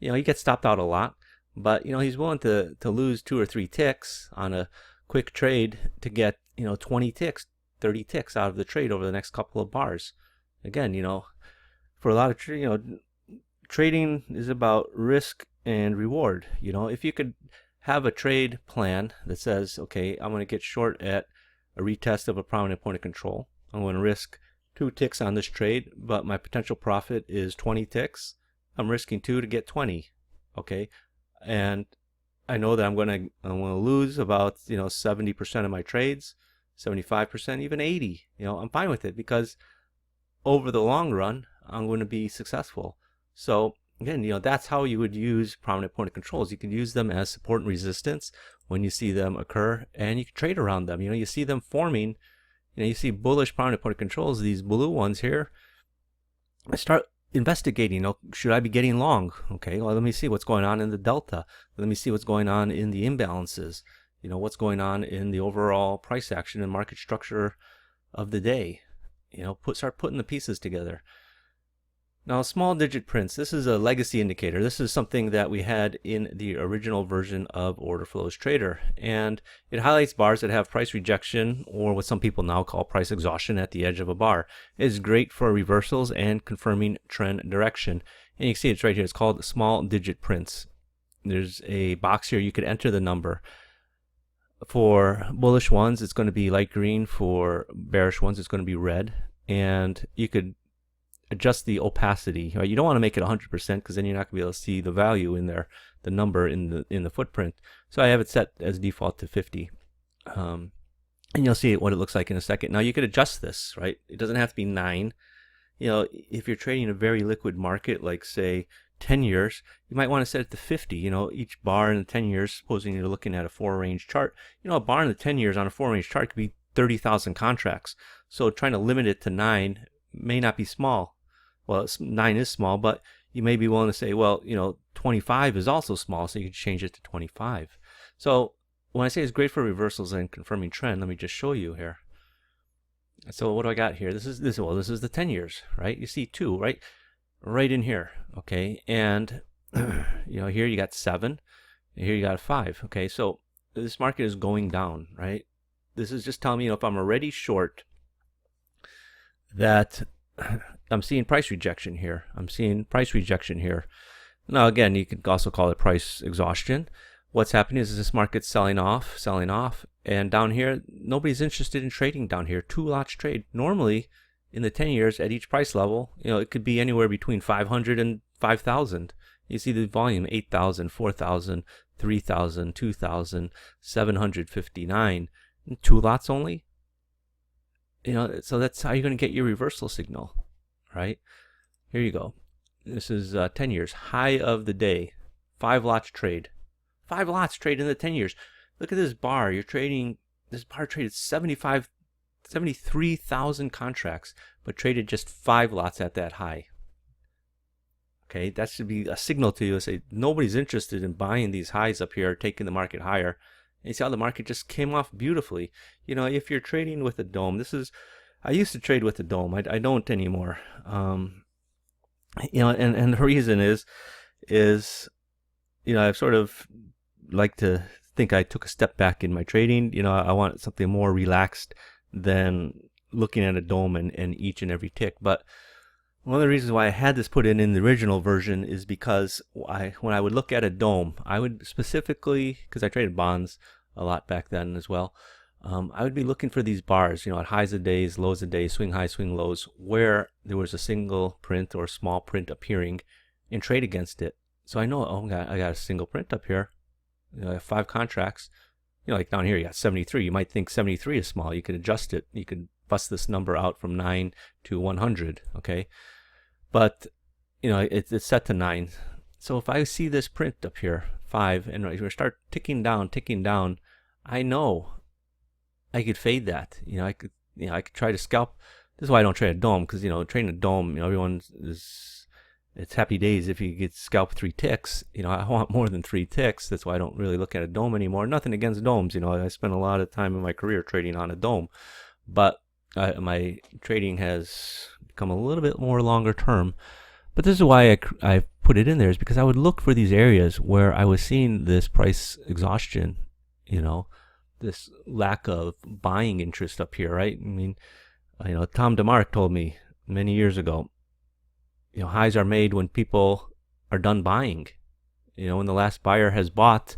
He gets stopped out a lot, but he's willing to lose 2 or 3 ticks on a quick trade to get 20 ticks, 30 ticks out of the trade over the next couple of bars. Again, for a lot of trading is about risk and reward. If you could have a trade plan that says, okay, I'm going to get short at a retest of a prominent point of control. I'm going to risk 2 ticks on this trade, but my potential profit is 20 ticks. I'm risking 2 to get 20, okay? And I know that I'm going to lose about 70% of my trades, 75%, even 80. I'm fine with it, because over the long run I'm going to be successful. So again, that's how you would use prominent point of controls. You can use them as support and resistance when you see them occur, and you can trade around them. You see them forming. You see bullish prominent point of controls, these blue ones here. I start investigating, should I be getting long? Okay, well, let me see what's going on in the delta. Let me see what's going on in the imbalances. What's going on in the overall price action and market structure of the day. Start putting the pieces together. Now, small digit prints, this is a legacy indicator. This is something that we had in the original version of Orderflows Trader, and it highlights bars that have price rejection, or what some people now call price exhaustion, at the edge of a bar. It's great for reversals and confirming trend direction. And you can see it's right here. It's called small digit prints. There's a box here. You could enter the number. For bullish ones, it's going to be light green. For bearish ones, it's going to be red. And you could adjust the opacity. You don't want to make it 100%, because then you're not going to be able to see the value in there, the number in the footprint. So I have it set as default to 50. And you'll see what it looks like in a second. Now you could adjust this, right? It doesn't have to be 9. If you're trading a very liquid market, like say 10 years, you might want to set it to 50. Each bar in the 10 years, supposing you're looking at a 4-range chart, a bar in the 10 years on a 4-range chart could be 30,000 contracts. So trying to limit it to 9 may not be small. Well, 9 is small, but you may be willing to say, well, 25 is also small, so you can change it to 25. So when I say it's great for reversals and confirming trend, let me just show you here. So what do I got here? This is the 10 years, right? You see 2, right in here, okay? And here you got 7, and here you got a 5, okay? So this market is going down, right? This is just telling me, if I'm already short, that I'm seeing price rejection here. Now again, you could also call it price exhaustion. What's happening is this market's selling off, and down here, nobody's interested in trading down here. 2 lots trade. Normally, in the 10 years at each price level, it could be anywhere between 500 and 5,000. You see the volume, 8,000, 4,000, 3,000, 2,000, 759. 2 lots only. So that's how you're going to get your reversal signal, right? Here you go. This is 10 years. High of the day. 5 lots trade. 5 lots trade in the 10 years. Look at this bar. This bar traded 73,000 contracts, but traded just 5 lots at that high. Okay, that should be a signal to you. Say nobody's interested in buying these highs up here, taking the market higher. And you see how the market just came off beautifully. If you're trading with a dome, I used to trade with a dome. I don't anymore. And the reason is I've sort of like to think I took a step back in my trading. I want something more relaxed than looking at a dome and each and every tick. But one of the reasons why I had this put in the original version is because when I would look at a dome, I would specifically, because I traded bonds a lot back then as well, I would be looking for these bars, at highs of days, lows of days, swing highs, swing lows, where there was a single print or small print appearing, and trade against it. So I know, I got a single print up here. I have 5 contracts. Like down here, you got 73. You might think 73 is small. You could adjust it. You could bust this number out from 9 to 100, okay? But, it's set to 9. So if I see this print up here, 5, and we start ticking down, I know I could fade that. I could try to scalp. This is why I don't trade a dome, because, trading a dome, it's happy days if you get scalped 3 ticks. I want more than 3 ticks. That's why I don't really look at a dome anymore. Nothing against domes. I spent a lot of time in my career trading on a dome, but my trading has become a little bit more longer term. But this is why I put it in there, is because I would look for these areas where I was seeing this price exhaustion, this lack of buying interest up here, right? I mean, Tom DeMark told me many years ago, highs are made when people are done buying. When the last buyer has bought,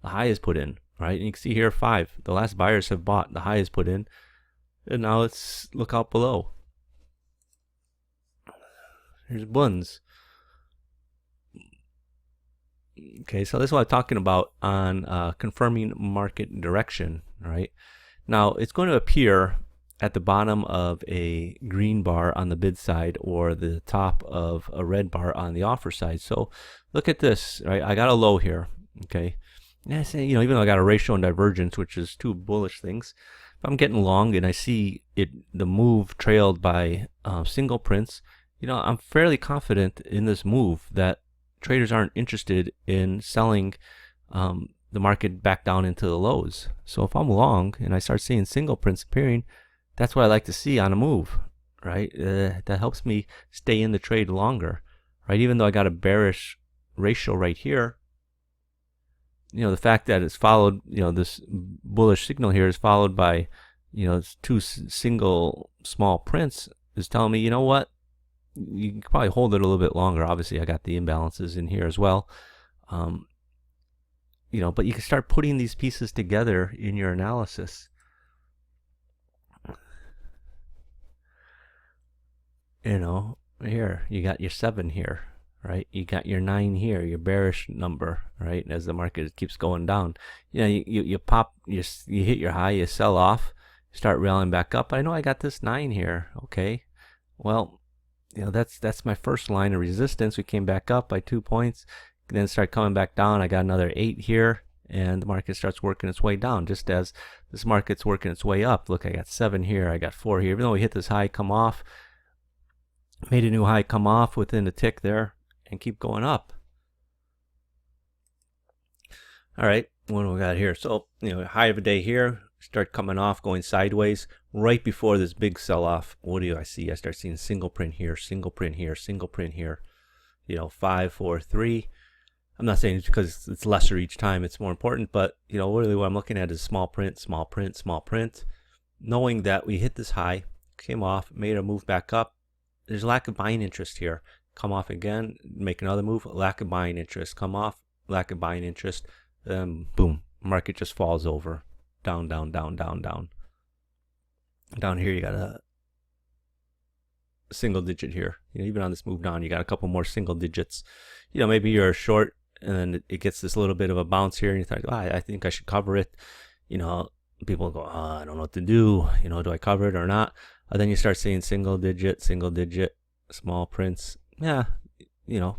the high is put in, right? And you can see here 5. The last buyers have bought, the high is put in. And now let's look out below. Here's buns. Okay, so this is what I'm talking about on confirming market direction, right? Now, it's going to appear at the bottom of a green bar on the bid side or the top of a red bar on the offer side. So look at this, right? I got a low here, okay? And I say, even though I got a ratio and divergence, which is 2 bullish things, if I'm getting long and I see the move trailed by single prints, I'm fairly confident in this move that traders aren't interested in selling the market back down into the lows. So if I'm long and I start seeing single prints appearing, that's what I like to see on a move, right? That helps me stay in the trade longer, right? Even though I got a bearish ratio right here, the fact that it's followed, this bullish signal here is followed by, 2 single small prints is telling me, what? You can probably hold it a little bit longer. Obviously, I got the imbalances in here as well. But you can start putting these pieces together in your analysis. Here, you got your 7 here, right? You got your 9 here, your bearish number, right? As the market keeps going down, you pop, you hit your high, you sell off, start rallying back up. I know I got this 9 here. Okay, well, that's my first line of resistance. We came back up by 2 points, then start coming back down. I got another 8 here, and the market starts working its way down, just as this market's working its way up. Look, I got 7 here, I got 4 here. Even though we hit this high, come off, made a new high, come off within a tick there, and keep going up. All right, what do we got here? So, high of a day here, start coming off, going sideways. Right before this big sell-off, what do I see? I start seeing single print here, single print here, single print here. 5, 4, 3. I'm not saying it's because it's lesser each time, it's more important, but really what I'm looking at is small print, small print, small print. Knowing that we hit this high, came off, made a move back up. There's a lack of buying interest here. Come off again, make another move, lack of buying interest. Come off, lack of buying interest. Boom, market just falls over. Down, down, down, down, down. Down here you got a single digit here. Even on this move down, you got a couple more single digits. Maybe you're short and then it gets this little bit of a bounce here and you think, I think I should cover it. People go, I don't know what to do. Do I cover it or not? And then you start seeing single digit, small prints. Yeah, you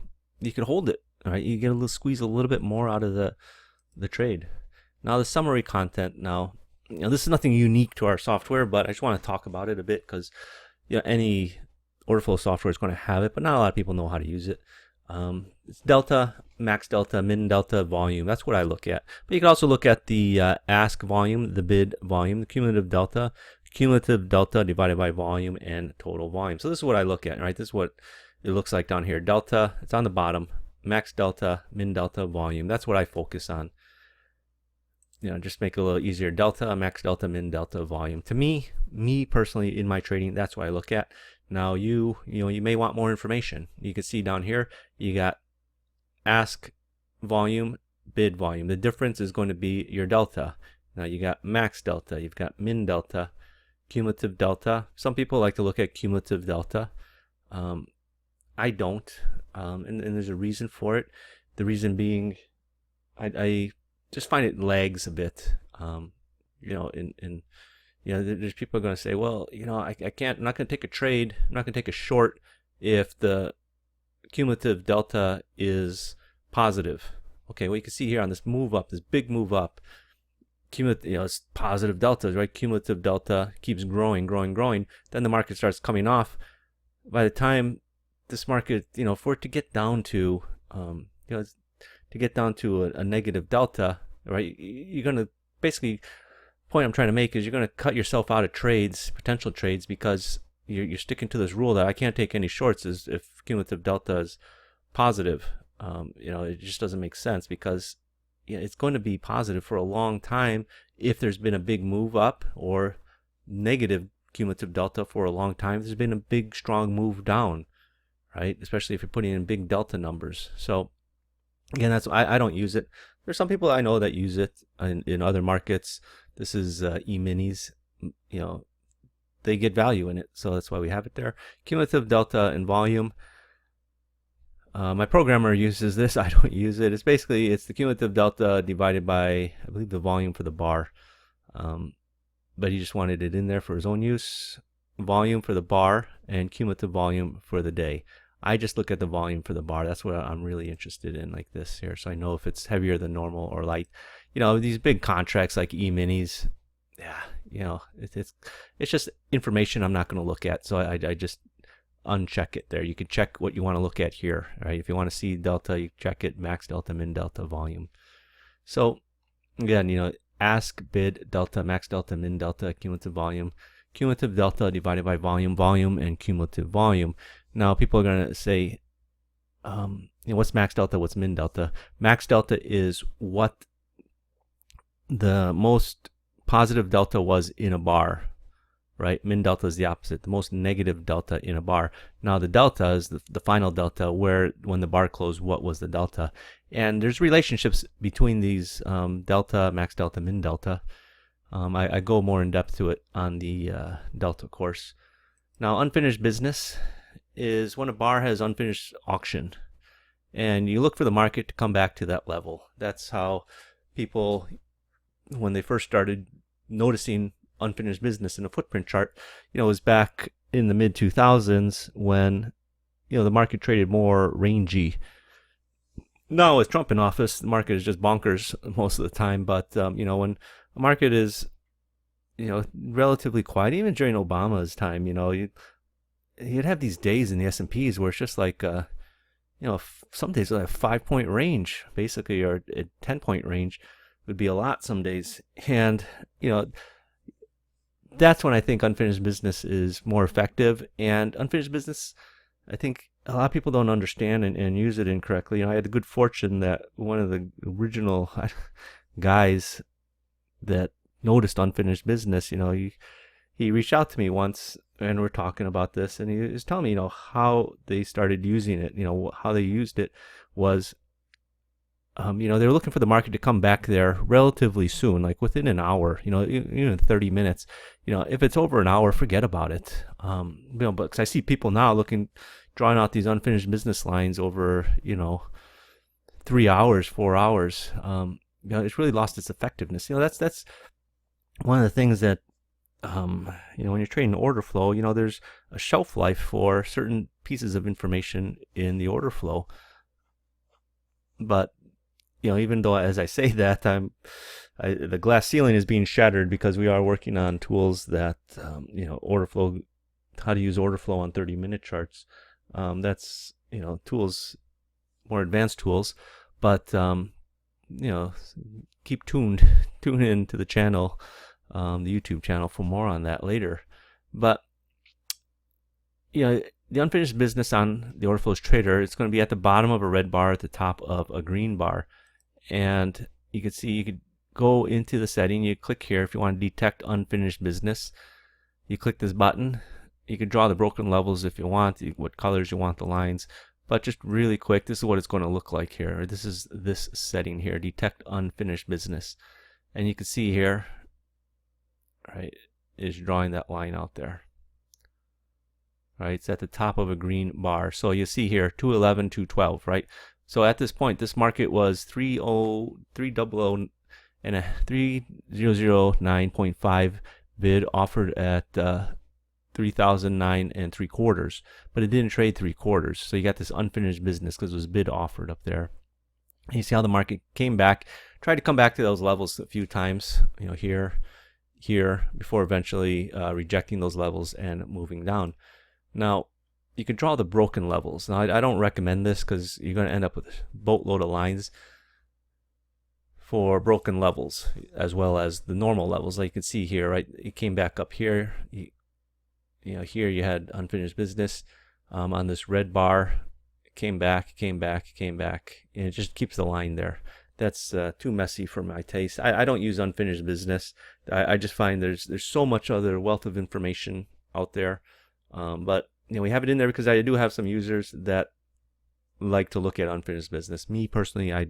could hold it. All right, you get a little squeeze a little bit more out of the trade. Now the summary content. Now, this is nothing unique to our software, but I just want to talk about it a bit because any order flow software is going to have it, but not a lot of people know how to use it. It's delta, max delta, min delta, volume. That's what I look at. But you can also look at the ask volume, the bid volume, the cumulative delta divided by volume, and total volume. So this is what I look at, right? This is what it looks like down here. Delta, it's on the bottom. Max delta, min delta, volume. That's what I focus on. Just make it a little easier. Delta, max delta, min delta, volume. To me personally, in my trading, that's what I look at. Now you may want more information. You can see down here, you got ask volume, bid volume. The difference is going to be your delta. Now you got max delta, you've got min delta, cumulative delta. Some people like to look at cumulative delta. I don't, and there's a reason for it. The reason being, I just find it lags a bit. There's people going to say, well, I can't, I'm not going to take a trade, I'm not going to take a short if the cumulative delta is positive. Okay, well, you can see here on this move up, this big move up, cumulative, it's positive deltas, right? Cumulative delta keeps growing. Then the market starts coming off. By the time this market, for it to get down to, to get down to a negative delta, right? You're going to basically, point I'm trying to make is you're going to cut yourself out of trades, potential trades, because you're sticking to this rule that I can't take any shorts if cumulative delta is positive. It just doesn't make sense because it's going to be positive for a long time if there's been a big move up, or negative cumulative delta for a long time. There's been a big strong move down, right? Especially if you're putting in big delta numbers. So again, that's I don't use it. There's some people I know that use it in other markets. This is E-minis. They get value in it, so that's why we have it there. Cumulative delta and volume. My programmer uses this. I don't use it. It's the cumulative delta divided by, I believe, the volume for the bar. But he just wanted it in there for his own use. Volume for the bar and cumulative volume for the day. I just look at the volume for the bar. That's what I'm really interested in, like this here. So I know if it's heavier than normal or light. These big contracts like E-minis, it's just information I'm not going to look at. So I just uncheck it there. You can check what you want to look at here, right? If you want to see delta, you check it, max delta, min delta, volume. So again, ask, bid, delta, max delta, min delta, cumulative volume, cumulative delta divided by volume, and cumulative volume. Now people are going to say, what's max delta, what's min delta? Max delta is what the most positive delta was in a bar, right? Min delta is the opposite, the most negative delta in a bar. Now the delta is the final delta, where when the bar closed, what was the delta? And there's relationships between these delta, max delta, min delta. I go more in depth to it on the delta course. Now unfinished business is when a bar has unfinished auction. and you look for the market to come back to that level. That's how people, when they first started noticing unfinished business in a footprint chart, it was back in the mid 2000s when the market traded more rangy. Now with Trump in office, the market is just bonkers most of the time. But when a market is relatively quiet, even during Obama's time, you'd have these days in the S&Ps where it's just like some days like a 5-point range basically, or a 10-point range would be a lot some days. And that's when I think unfinished business is more effective. And unfinished business, I think a lot of people don't understand and use it incorrectly. I had the good fortune that one of the original guys that noticed unfinished business, he reached out to me once and we're talking about this, and he was telling me, how they started using it. How they used it was, they were looking for the market to come back there relatively soon, like within an hour, even 30 minutes. If it's over an hour, forget about it. But 'cause I see people now drawing out these unfinished business lines over, 3 hours, 4 hours. It's really lost its effectiveness. That's one of the things that, when you're trading order flow, there's a shelf life for certain pieces of information in the order flow. But, even though, as I say that, the glass ceiling is being shattered because we are working on tools that, order flow, how to use order flow on 30-minute charts. That's, tools, more advanced tools. But, keep tune in to the channel, the YouTube channel, for more on that later. But the unfinished business on the Orderflows Trader, it's going to be at the bottom of a red bar, at the top of a green bar. And you can see, you could go into the setting, you click here if you want to detect unfinished business. You click this button. You can draw the broken levels if you want, what colors you want the lines. But just really quick, this is what it's going to look like here. This is this setting here, detect unfinished business. And you can see here, right, is drawing that line out there. Right, it's at the top of a green bar. So you see here 211, 212, right? So at this point, this market was 300 and a 3009.5 bid, offered at 3,009 3/4, but it didn't trade 3/4. So you got this unfinished business because it was bid offered up there. And you see how the market came back, tried to come back to those levels a few times, here, before eventually rejecting those levels and moving down. Now, you can draw the broken levels. Now, I don't recommend this because you're going to end up with a boatload of lines for broken levels as well as the normal levels. Like you can see here, right? It came back up here. Here you had unfinished business on this red bar. It came back, and it just keeps the line there. That's too messy for my taste. I don't use unfinished business. I just find there's so much other wealth of information out there. But we have it in there because I do have some users that like to look at unfinished business. Me personally, I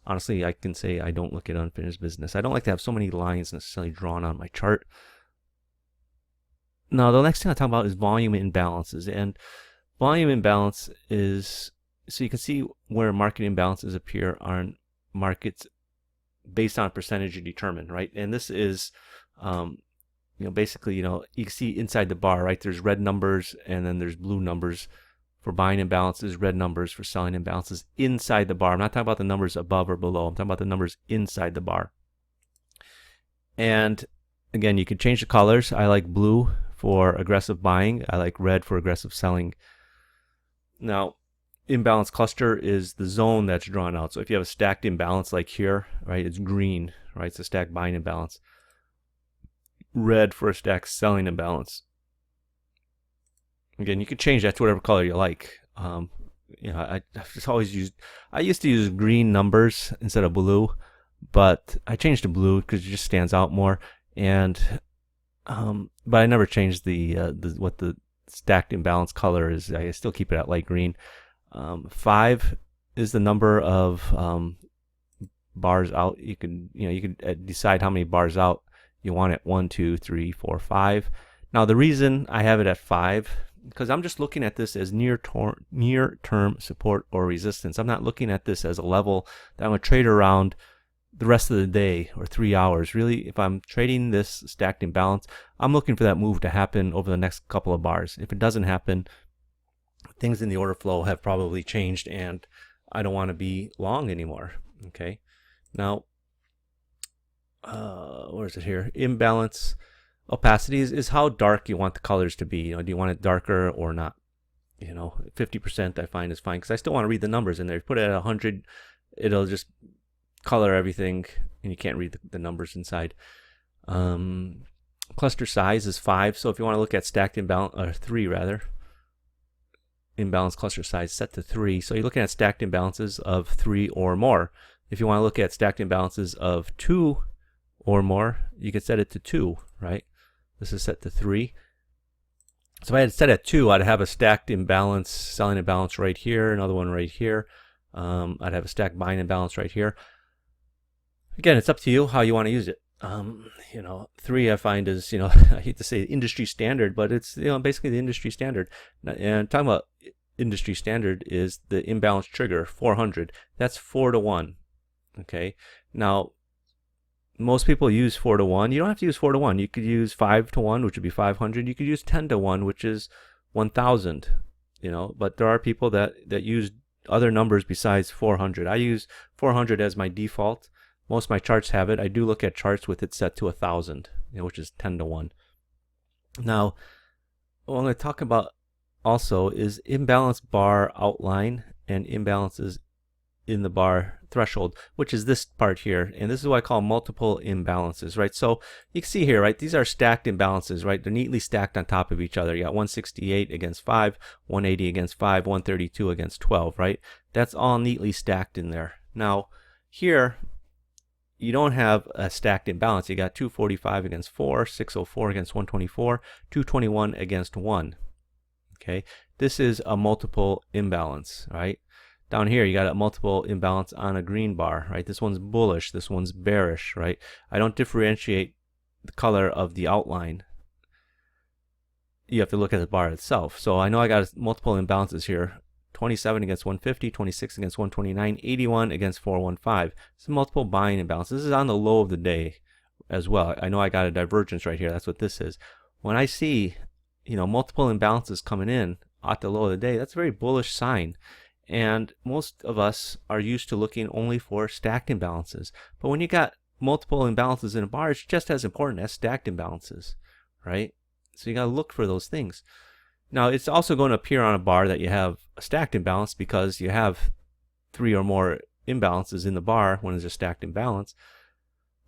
honestly, I can say I don't look at unfinished business. I don't like to have so many lines necessarily drawn on my chart. Now, the next thing I'll talk about is volume imbalances. And volume imbalance is, so you can see where market imbalances appear on markets based on percentage determined, right? And this is, basically, you can see inside the bar, right? There's red numbers and then there's blue numbers for buying imbalances, red numbers for selling imbalances inside the bar. I'm not talking about the numbers above or below. I'm talking about the numbers inside the bar. And again, you can change the colors. I like blue for aggressive buying. I like red for aggressive selling. Now, imbalance cluster is the zone that's drawn out. So if you have a stacked imbalance like here, right, it's green, right? It's a stacked buying imbalance. Red for a stacked selling imbalance. Again, you can change that to whatever color you like. I just always I used to use green numbers instead of blue, but I changed to blue because it just stands out more. And but I never changed what the stacked imbalance color is. I still keep it at light green. 5 is the number of bars out. You can decide how many bars out you want it. 1, 2, 3, 4, 5. Now the reason I have it at 5 because I'm just looking at this as near-term support or resistance. I'm not looking at this as a level that I'm going to trade around the rest of the day or 3 hours. Really, if I'm trading this stacked imbalance, I'm looking for that move to happen over the next couple of bars. If it doesn't happen, things in the order flow have probably changed and I don't want to be long anymore. Okay, now where is it here? Imbalance opacity is how dark you want the colors to be. Do you want it darker or not? 50% I find is fine, because I still want to read the numbers in there. Put it at 100, it'll just color everything and you can't read the numbers inside. Cluster size is 5, so if you want to look at stacked imbalance, or 3 rather, imbalance cluster size set to 3. So you're looking at stacked imbalances of 3 or more. If you want to look at stacked imbalances of 2 or more, you can set it to 2, right? This is set to 3. So if I had set at 2, I'd have a stacked imbalance, selling imbalance right here, another one right here. I'd have a stacked buying imbalance right here. Again, it's up to you how you want to use it. 3 I find is, I hate to say industry standard, but it's, basically the industry standard. And talking about industry standard is the imbalance trigger, 400. That's 4 to 1. Okay. Now, most people use 4 to 1. You don't have to use 4 to 1. You could use 5 to 1, which would be 500. You could use 10 to 1, which is 1,000. But there are people that use other numbers besides 400. I use 400 as my default. Most of my charts have it. I do look at charts with it set to 1,000, which is 10 to 1. Now, what I'm going to talk about also is imbalance bar outline and imbalances in the bar threshold, which is this part here. And this is what I call multiple imbalances, right? So you can see here, right? These are stacked imbalances, right? They're neatly stacked on top of each other. You got 168 against 5, 180 against 5, 132 against 12, right? That's all neatly stacked in there. Now, here, you don't have a stacked imbalance. You got 245 against 4, 604 against 124, 221 against 1. Okay, this is a multiple imbalance, right? Down here, you got a multiple imbalance on a green bar, right? This one's bullish, this one's bearish, right? I don't differentiate the color of the outline. You have to look at the bar itself. So I know I got multiple imbalances here. 27 against 150, 26 against 129, 81 against 415. It's multiple buying imbalance. This is on the low of the day as well. I know I got a divergence right here. That's what this is. When I see, multiple imbalances coming in at the low of the day, that's a very bullish sign. And most of us are used to looking only for stacked imbalances. But when you got multiple imbalances in a bar, it's just as important as stacked imbalances, right? So you got to look for those things. Now, it's also going to appear on a bar that you have a stacked imbalance because you have 3 or more imbalances in the bar when there's a stacked imbalance.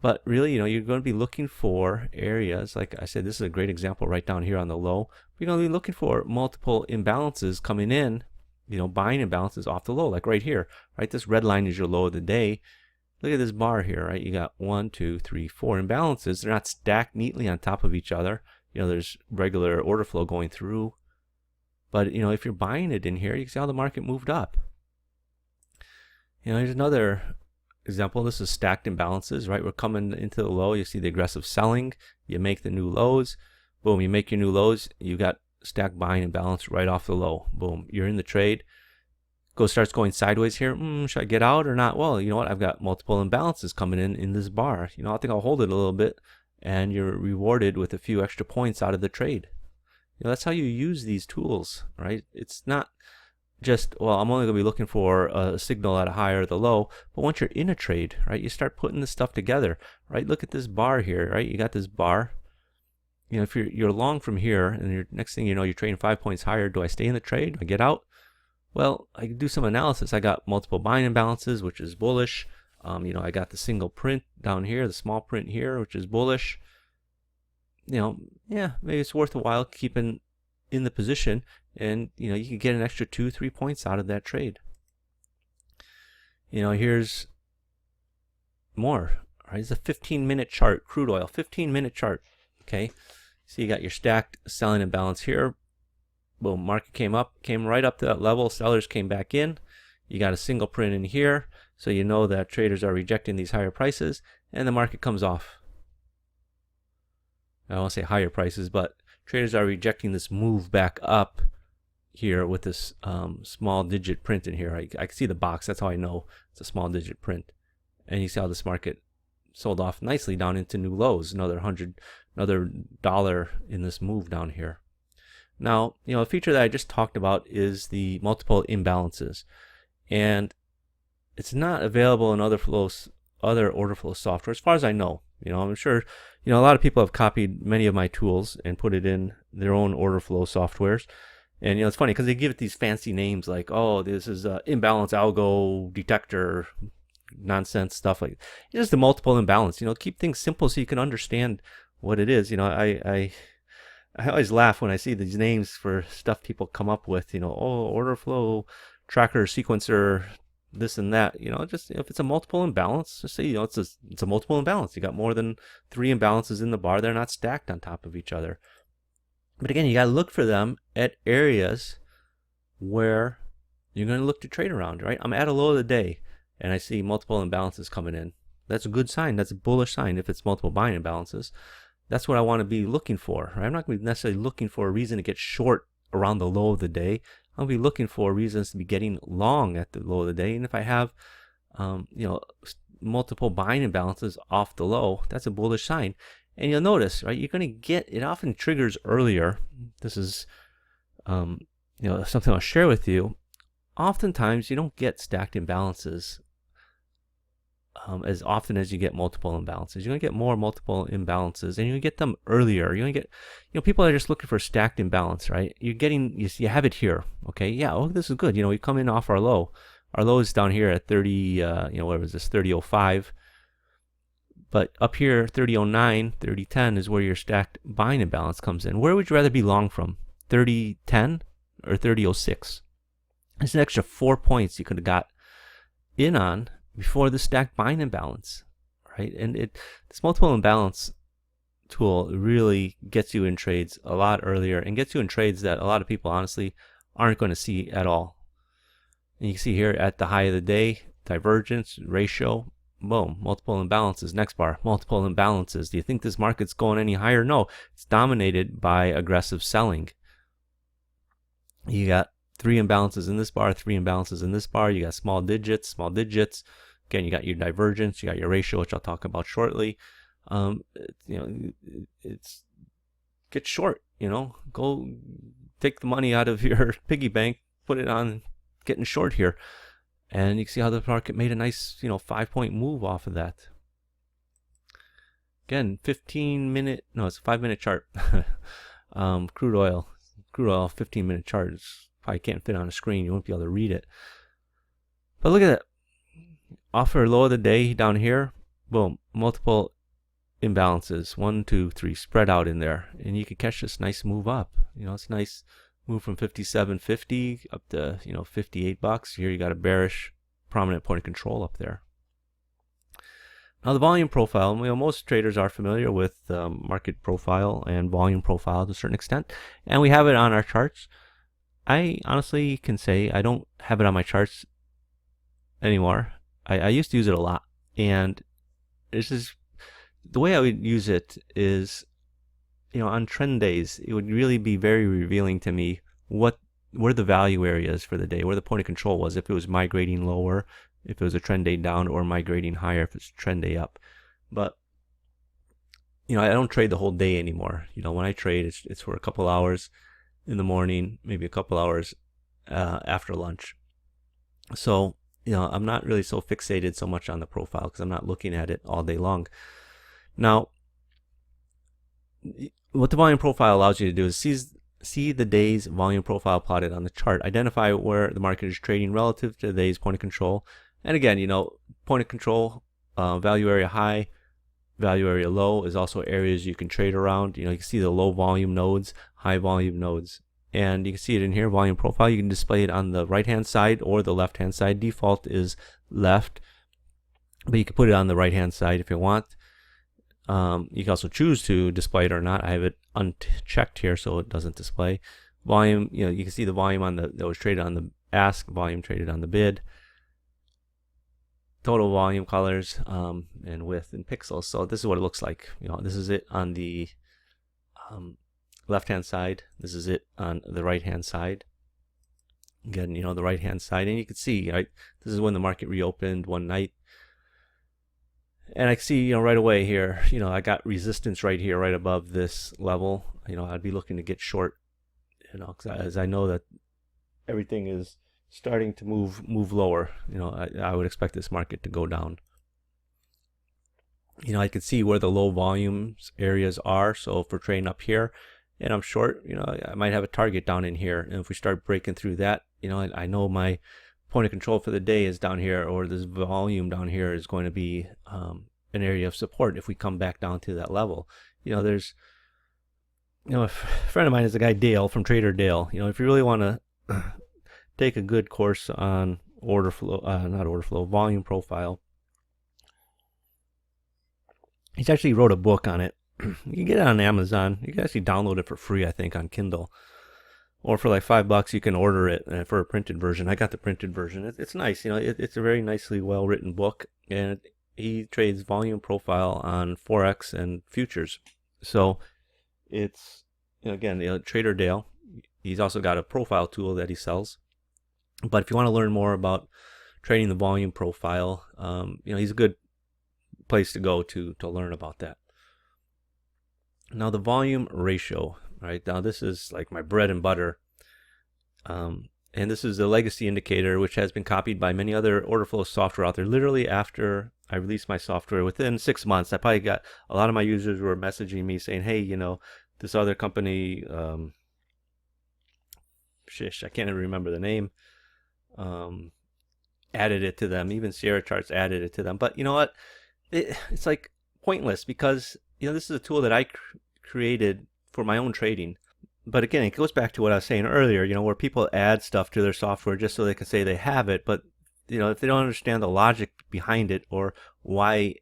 But really, you're going to be looking for areas, like I said, this is a great example right down here on the low. You're going to be looking for multiple imbalances coming in, buying imbalances off the low, like right here, right? This red line is your low of the day. Look at this bar here, right? You got 1, 2, 3, 4 imbalances. They're not stacked neatly on top of each other. There's regular order flow going through. But, if you're buying it in here, you can see how the market moved up. Here's another example. This is stacked imbalances, right? We're coming into the low. You see the aggressive selling. You make the new lows. Boom, you make your new lows. You got stacked buying imbalance right off the low. Boom, you're in the trade. Starts going sideways here. Should I get out or not? Well, you know what? I've got multiple imbalances coming in this bar. I think I'll hold it a little bit. And you're rewarded with a few extra points out of the trade. That's how you use these tools, right? It's not just, well, I'm only going to be looking for a signal at a high or the low. But once you're in a trade, right, you start putting this stuff together, right? Look at this bar here, right? You got this bar. If you're long from here, and next thing you know, you're trading 5 points higher. Do I stay in the trade? Do I get out? Well, I can do some analysis. I got multiple buying imbalances, which is bullish. I got the single print down here, the small print here, which is bullish. Yeah, maybe it's worth a while keeping in the position, and you can get an extra 2-3 points out of that trade. Here's more. Right, it's a 15-minute chart, crude oil, 15-minute chart. Okay, so you got your stacked selling imbalance here. Boom, market came right up to that level. Sellers came back in. You got a single print in here, so you know that traders are rejecting these higher prices, and the market comes off. I don't want to say higher prices, but traders are rejecting this move back up here with this small digit print in here. I can see the box. That's how I know it's a small digit print. And you see how this market sold off nicely down into new lows. Another $100 in this move down here. Now, a feature that I just talked about is the multiple imbalances, and it's not available in other order flow software as far as I know. I'm sure a lot of people have copied many of my tools and put it in their own order flow softwares. And it's funny because they give it these fancy names like, oh, this is a imbalance algo detector, nonsense stuff like just the multiple imbalance. Keep things simple so you can understand what it is. I always laugh when I see these names for stuff people come up with. Order flow tracker sequencer, this and that. Just if it's a multiple imbalance, just say it's a multiple imbalance. You got more than 3 imbalances in the bar. They're not stacked on top of each other. But again, you got to look for them at areas where you're going to look to trade around, right? I'm at a low of the day and I see multiple imbalances coming in. That's a good sign. That's a bullish sign if it's multiple buying imbalances. That's what I want to be looking for, right? I'm not going to be necessarily looking for a reason to get short around the low of the day. I'll be looking for reasons to be getting long at the low of the day. And if I have, multiple buying imbalances off the low, that's a bullish sign. And you'll notice, right, you're going to get, it often triggers earlier. This is, something I'll share with you. Oftentimes, you don't get stacked imbalances as often as you get multiple imbalances. You're going to get more multiple imbalances, and you get them earlier. You're going to get, people are just looking for stacked imbalance, right? You have it here, okay? Yeah, oh, this is good. We come in off our low. Our low is down here at 30, what was this, 30.05. But up here, 30.09, 30.10 is where your stacked buying imbalance comes in. Where would you rather be long from? 30.10 or 30.06? There's an extra 4 points you could have got in on before the stacked buying imbalance, right? And this multiple imbalance tool really gets you in trades a lot earlier and gets you in trades that a lot of people honestly aren't going to see at all. And you can see here at the high of the day, divergence, ratio, boom, multiple imbalances. Next bar, multiple imbalances. Do you think this market's going any higher? No, it's dominated by aggressive selling. You got 3 imbalances in this bar, 3 imbalances in this bar. You got small digits, small digits. Again, you got your divergence, you got your ratio, which I'll talk about shortly. It's get short. Go take the money out of your piggy bank, put it on getting short here, and you can see how the market made a nice 5-point move off of that. Again, 15-minute, no, it's a 5-minute chart. Crude oil 15-minute chart. Probably can't fit on a screen. You won't be able to read it. But look at that. Off our low of the day down here, boom, multiple imbalances. 1, 2, 3 spread out in there. And you can catch this nice move up. It's a nice move from 57.50 up to, $58. Here you got a bearish prominent point of control up there. Now the volume profile, most traders are familiar with market profile and volume profile to a certain extent. And we have it on our charts. I honestly can say I don't have it on my charts anymore. I used to use it a lot, and this is the way I would use it is, on trend days, it would really be very revealing to me where the value area is for the day, where the point of control was, if it was migrating lower, if it was a trend day down, or migrating higher if it's trend day up. But I don't trade the whole day anymore. When I trade, it's for a couple hours in the morning, maybe a couple hours after lunch. So I'm not really so fixated so much on the profile because I'm not looking at it all day long. Now, what the volume profile allows you to do is see the day's volume profile plotted on the chart, identify where the market is trading relative to the day's point of control. And again, point of control, value area high, value area low is also areas you can trade around. You can see the low volume nodes, high volume nodes. And you can see it in here, volume profile. You can display it on the right-hand side or the left-hand side. Default is left, but you can put it on the right-hand side if you want. You can also choose to display it or not. I have it unchecked here so it doesn't display. Volume, you can see the volume that was traded on the ask, volume traded on the bid. Total volume, colors, and width in pixels. So this is what it looks like. This is it on the left hand side. This is it on the right hand side. Again, the right hand side, and you can see, right, this is when the market reopened one night. And I see, right away here, I got resistance right here, right above this level. I'd be looking to get short, as I know that everything is starting to move lower. I would expect this market to go down. I could see where the low volumes areas are. So if we're trading up here and I'm short, I might have a target down in here. And if we start breaking through that, I know my point of control for the day is down here, or this volume down here is going to be an area of support if we come back down to that level. There's, a friend of mine is a guy, Dale, from Trader Dale. If you really want to take a good course on volume profile, he's actually wrote a book on it. You can get it on Amazon. You can actually download it for free, I think, on Kindle. Or for like $5, you can order it for a printed version. I got the printed version. It's nice. It's a very nicely well-written book. And he trades volume profile on Forex and futures. So it's, again, Trader Dale. He's also got a profile tool that he sells. But if you want to learn more about trading the volume profile, he's a good place to go to learn about that. Now the volume ratio, right? Now this is like my bread and butter. And this is the legacy indicator, which has been copied by many other order flow software out there. Literally after I released my software, within 6 months, I probably got a lot of my users were messaging me saying, hey, this other company, I can't even remember the name, added it to them. Even Sierra Charts added it to them. But you know what? It's like pointless, because this is a tool that I created for my own trading. But again, it goes back to what I was saying earlier, where people add stuff to their software just so they can say they have it. But if they don't understand the logic behind it, or why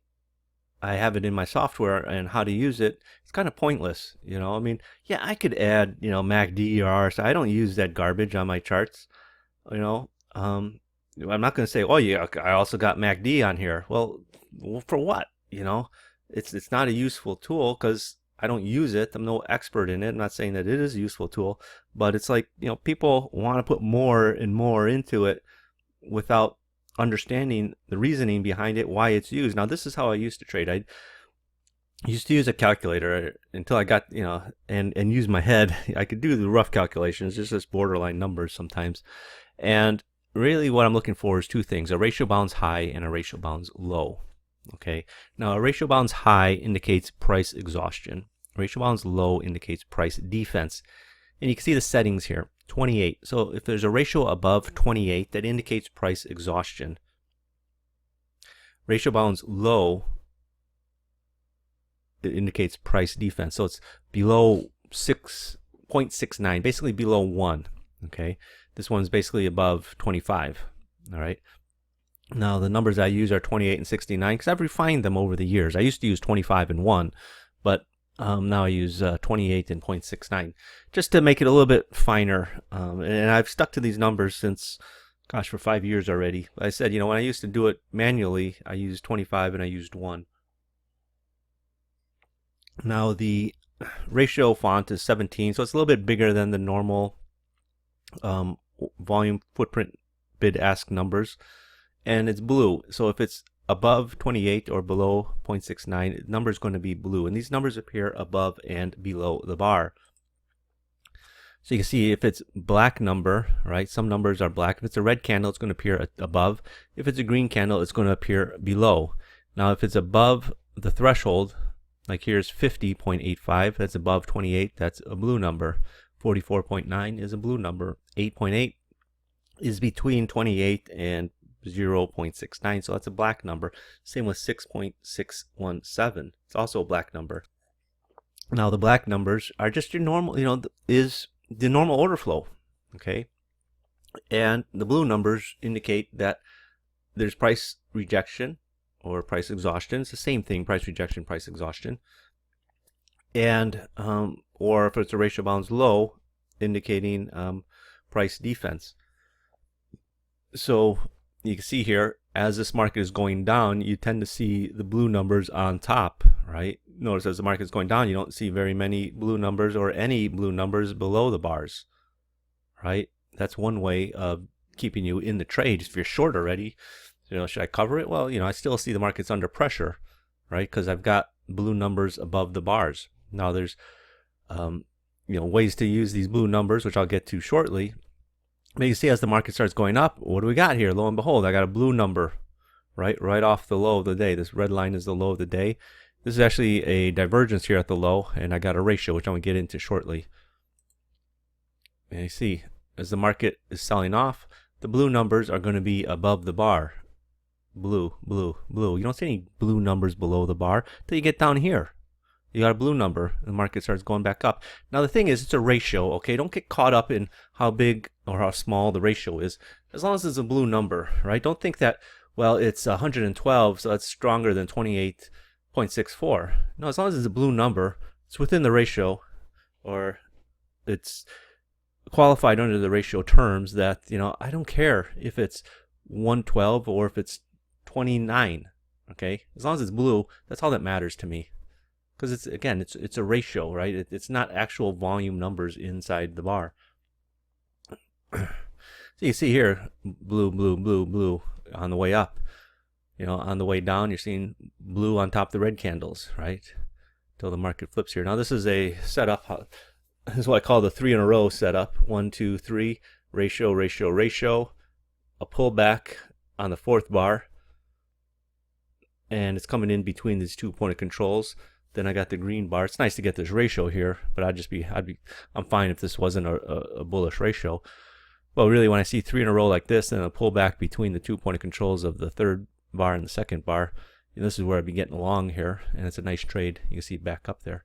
I have it in my software and how to use it, it's kind of pointless. Yeah, I could add MACD or RSI. I don't use that garbage on my charts. I'm not going to say, oh yeah, I also got MACD on here. Well, for what? It's not a useful tool because I don't use it. I'm no expert in it. I'm not saying that it is a useful tool, but it's like, people want to put more and more into it without understanding the reasoning behind it, why it's used. Now, this is how I used to trade. I used to use a calculator until I got, and use my head. I could do the rough calculations, just borderline numbers sometimes. And really what I'm looking for is two things: a ratio bounds high and a ratio bounds low. Okay, now a ratio bounds high indicates price exhaustion. Ratio bounds low indicates price defense. And you can see the settings here, 28. So if there's a ratio above 28, that indicates price exhaustion. Ratio bounds low, it indicates price defense. So it's below 6.69, basically below 1. Okay, this one's basically above 25. All right. Now the numbers I use are 28 and 69 because I've refined them over the years. I used to use 25 and 1, but now I use 28 and 0.69 just to make it a little bit finer. And I've stuck to these numbers since, gosh, for 5 years already. I said, when I used to do it manually, I used 25 and I used 1. Now the ratio font is 17, so it's a little bit bigger than the normal volume footprint bid-ask numbers. And it's blue. So if it's above 28 or below 0.69, the number is going to be blue. And these numbers appear above and below the bar. So you can see if it's black number, right? Some numbers are black. If it's a red candle, it's going to appear above. If it's a green candle, it's going to appear below. Now, if it's above the threshold, like here's 50.85, that's above 28, that's a blue number. 44.9 is a blue number. 8.8 is between 28 and 0.69, so that's a black number. Same with 6.617. It's also a black number. Now the black numbers are just your normal, is the normal order flow, okay? And the blue numbers indicate that there's price rejection or price exhaustion. It's the same thing, price rejection, price exhaustion. And or if it's a ratio bounds low, indicating price defense. So you can see here, as this market is going down, you tend to see the blue numbers on top, right? Notice as the market is going down, you don't see very many blue numbers or any blue numbers below the bars, right? That's one way of keeping you in the trade. If you're short already, should I cover it? Well, I still see the market's under pressure, right? Because I've got blue numbers above the bars. Now there's, ways to use these blue numbers, which I'll get to shortly. But you see, as the market starts going up, what do we got here? Lo and behold, I got a blue number, right off the low of the day. This red line is the low of the day. This is actually a divergence here at the low, and I got a ratio, which I'm going to get into shortly. And you see, as the market is selling off, the blue numbers are going to be above the bar. Blue, blue, blue. You don't see any blue numbers below the bar till you get down here. You got a blue number, and the market starts going back up. Now the thing is, it's a ratio, okay? Don't get caught up in how big or how small the ratio is. As long as it's a blue number, right? Don't think that, well, it's 112, so that's stronger than 28.64. No, as long as it's a blue number, it's within the ratio, or it's qualified under the ratio terms that, I don't care if it's 112 or if it's 29, okay? As long as it's blue, that's all that matters to me. Because it's a ratio, right? It's not actual volume numbers inside the bar. So you see here, blue, blue, blue, blue on the way up. On the way down, you're seeing blue on top of the red candles, right? Till the market flips here. Now this is a setup. This is what I call the 3 in a row setup. 1, 2, 3, ratio, ratio, ratio. A pullback on the 4th bar, and it's coming in between these 2 point of controls. Then I got the green bar. It's nice to get this ratio here, but I'm fine if this wasn't a bullish ratio. Well, really, when I see 3 in a row like this, and a pullback between the 2 point of controls of the 3rd bar and the 2nd bar, this is where I'd be getting along here, and it's a nice trade. You can see it back up there.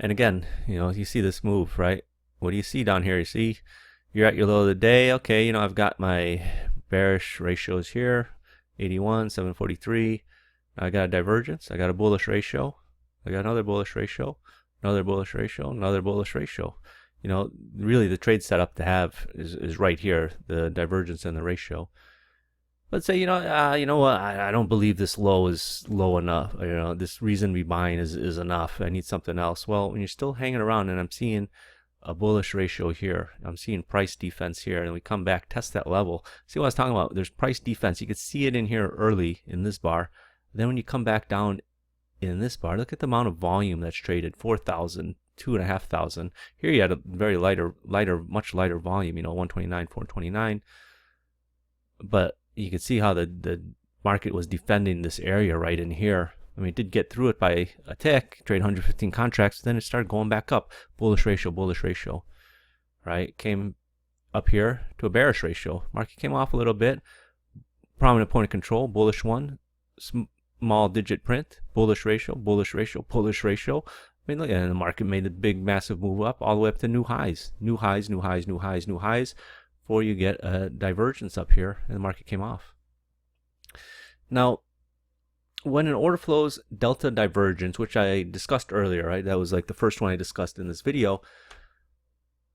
And again, you see this move, right? What do you see down here? You see, you're at your low of the day. Okay, I've got my bearish ratios here. 81, 743. I got a divergence. I got a bullish ratio. I got another bullish ratio, another bullish ratio, another bullish ratio. Really the trade setup to have is right here, the divergence and the ratio. Let's say, you know what, I don't believe this low is low enough. This reason we buying is enough. I need something else. Well, when you're still hanging around and I'm seeing a bullish ratio here, I'm seeing price defense here, and we come back, test that level. See what I was talking about? There's price defense. You could see it in here early in this bar. Then when you come back down in this bar, look at the amount of volume that's traded, 4,000, 2,500. Here you had a very much lighter volume, 129, 429. But you can see how the market was defending this area right in here. I mean, it did get through it by a tick, trade 115 contracts, then it started going back up. Bullish ratio, right? Came up here to a bearish ratio. Market came off a little bit. Prominent point of control, bullish one. Small digit print, bullish ratio, bullish ratio, bullish ratio. I mean, look, and the market made a big, massive move up all the way up to new highs. New highs, new highs, new highs, new highs, before you get a divergence up here, and the market came off. Now, when an order flows delta divergence, which I discussed earlier, right? That was like the first one I discussed in this video,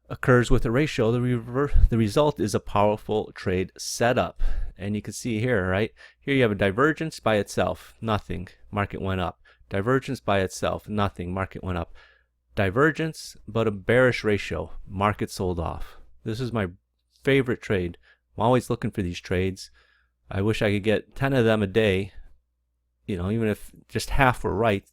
occurs with a ratio, the result is a powerful trade setup. And you can see here, right? Here you have a divergence by itself, nothing, market went up. Divergence by itself, nothing, market went up. Divergence, but a bearish ratio, market sold off. This is my favorite trade. I'm always looking for these trades. I wish I could get 10 of them a day. Even if just half were right,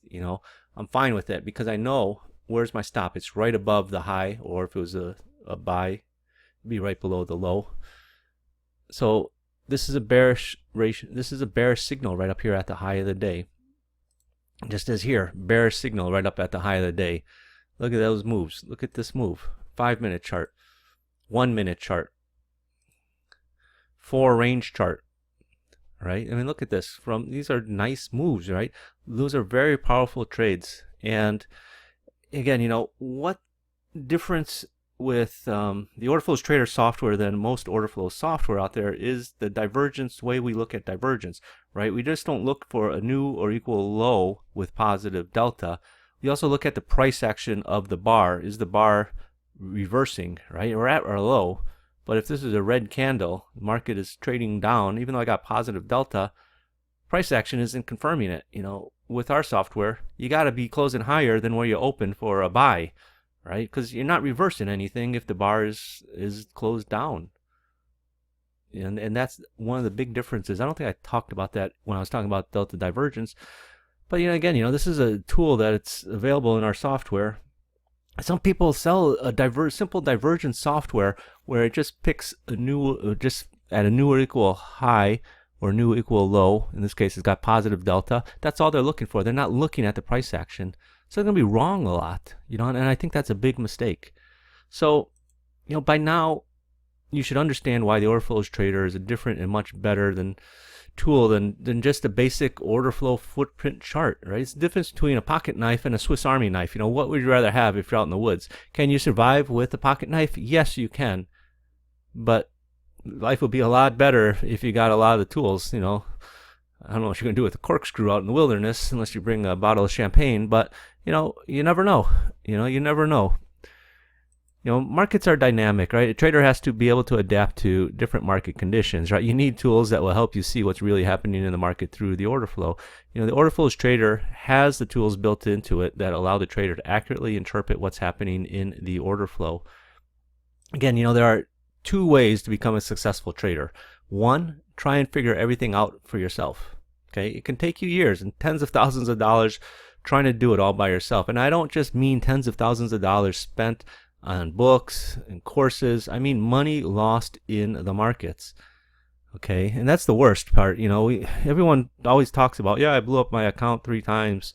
I'm fine with it, because I know where's my stop. It's right above the high, or if it was a buy, it'd be right below the low. So this is a bearish ratio. This is a bearish signal right up here at the high of the day. Just as here, bearish signal right up at the high of the day. Look at those moves. Look at this move. 5-minute chart, 1-minute chart, 4 range chart. Right? I mean, look at this. These are nice moves, right? Those are very powerful trades. And again, what difference with the Orderflows Trader software than most Orderflows software out there is the divergence way we look at divergence, right? We just don't look for a new or equal low with positive delta. We also look at the price action of the bar. Is the bar reversing, right? We're at our low, But if this is a red candle, the market is trading down, even though I got positive delta, price action isn't confirming it. With our software, you got to be closing higher than where you open for a buy, right? Because you're not reversing anything if the bar is closed down. And that's one of the big differences. I don't think I talked about that when I was talking about delta divergence. But again, this is a tool that it's available in our software. Some people sell a simple divergence software where it just picks just at a new or equal high or new equal low. In this case, it's got positive delta. That's all they're looking for. They're not looking at the price action. So they're going to be wrong a lot, and I think that's a big mistake. So, by now, you should understand why the Orderflows Trader is a different and much better tool than just a basic order flow footprint chart, right? It's the difference between a pocket knife and a Swiss Army knife. What would you rather have if you're out in the woods? Can you survive with a pocket knife? Yes, you can. But life would be a lot better if you got a lot of the tools, I don't know what you're going to do with a corkscrew out in the wilderness unless you bring a bottle of champagne, but, you never know. You never know. Markets are dynamic, right? A trader has to be able to adapt to different market conditions, right? You need tools that will help you see what's really happening in the market through the order flow. The Orderflows Trader has the tools built into it that allow the trader to accurately interpret what's happening in the order flow. Again, there are two ways to become a successful trader. One, try and figure everything out for yourself. Okay, it can take you years and tens of thousands of dollars trying to do it all by yourself. And I don't just mean tens of thousands of dollars spent on books and courses. I mean money lost in the markets. Okay, and that's the worst part. Everyone always talks about, I blew up my account 3 times.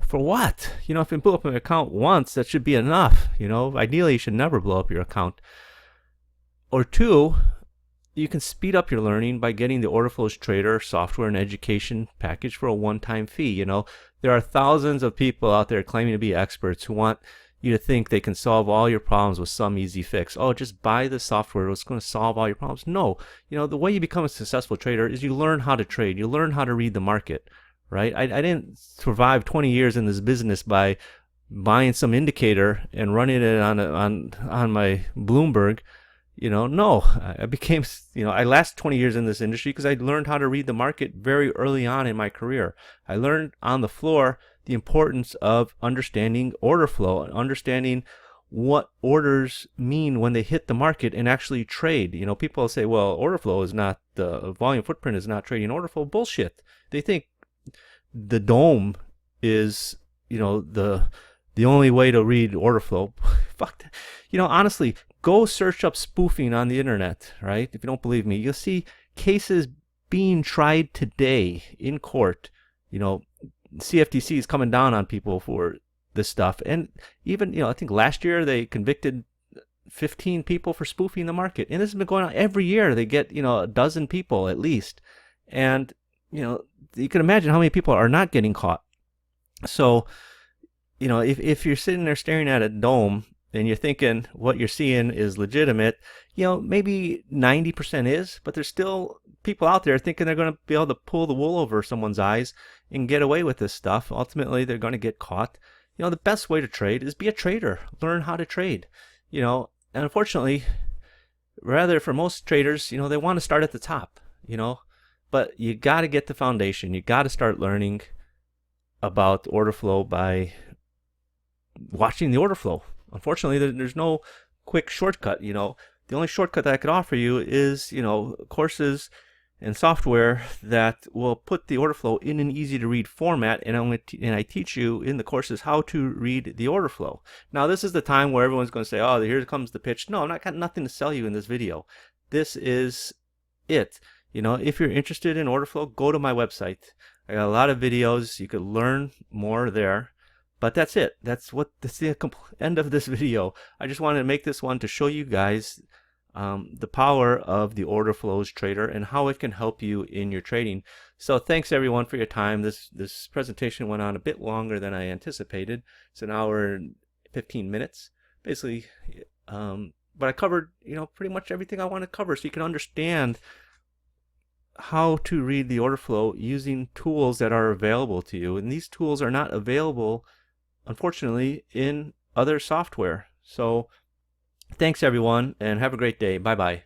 For what? If you blew up my account once, that should be enough. Ideally, you should never blow up your account. Or 2, you can speed up your learning by getting the Orderflows Trader software and education package for a one-time fee. There are thousands of people out there claiming to be experts who want you to think they can solve all your problems with some easy fix. Oh, just buy the software. It's going to solve all your problems. No. The way you become a successful trader is you learn how to trade. You learn how to read the market, right? I didn't survive 20 years in this business by buying some indicator and running it on my Bloomberg. No. I became, I lasted 20 years in this industry because I learned how to read the market very early on in my career. I learned on the floor the importance of understanding order flow, understanding what orders mean when they hit the market and actually trade. People say, well, order flow is not, the volume footprint is not trading order flow. Bullshit. They think the DOM is, the only way to read order flow. Fuck that. Honestly, go search up spoofing on the internet, right? If you don't believe me, you'll see cases being tried today in court. CFTC is coming down on people for this stuff. And even, I think last year they convicted 15 people for spoofing the market. And this has been going on every year. They get, a dozen people at least. And, you can imagine how many people are not getting caught. So, if you're sitting there staring at a dome and you're thinking what you're seeing is legitimate, maybe 90% is, but there's still people out there thinking they're going to be able to pull the wool over someone's eyes and get away with this stuff. Ultimately, they're going to get caught. The best way to trade is be a trader. Learn how to trade. And unfortunately, rather for most traders, they want to start at the top, but you got to get the foundation. You got to start learning about order flow by watching the order flow. Unfortunately, there's no quick shortcut. The only shortcut that I could offer you is, courses and software that will put the order flow in an easy to read format, and I teach you in the courses how to read the order flow. Now, this is the time where everyone's going to say, oh, here comes the pitch. No, I've got nothing to sell you in this video. This is it. If you're interested in order flow, go to my website. I got a lot of videos. You could learn more there. But that's it. That's the end of this video. I just wanted to make this one to show you guys the power of the Orderflows Trader and how it can help you in your trading. So thanks everyone for your time. This presentation went on a bit longer than I anticipated. It's an hour and 15 minutes, basically. But I covered pretty much everything I want to cover, so you can understand how to read the order flow using tools that are available to you. And these tools are not available, unfortunately, in other software. So Thanks everyone, and have a great day. Bye bye.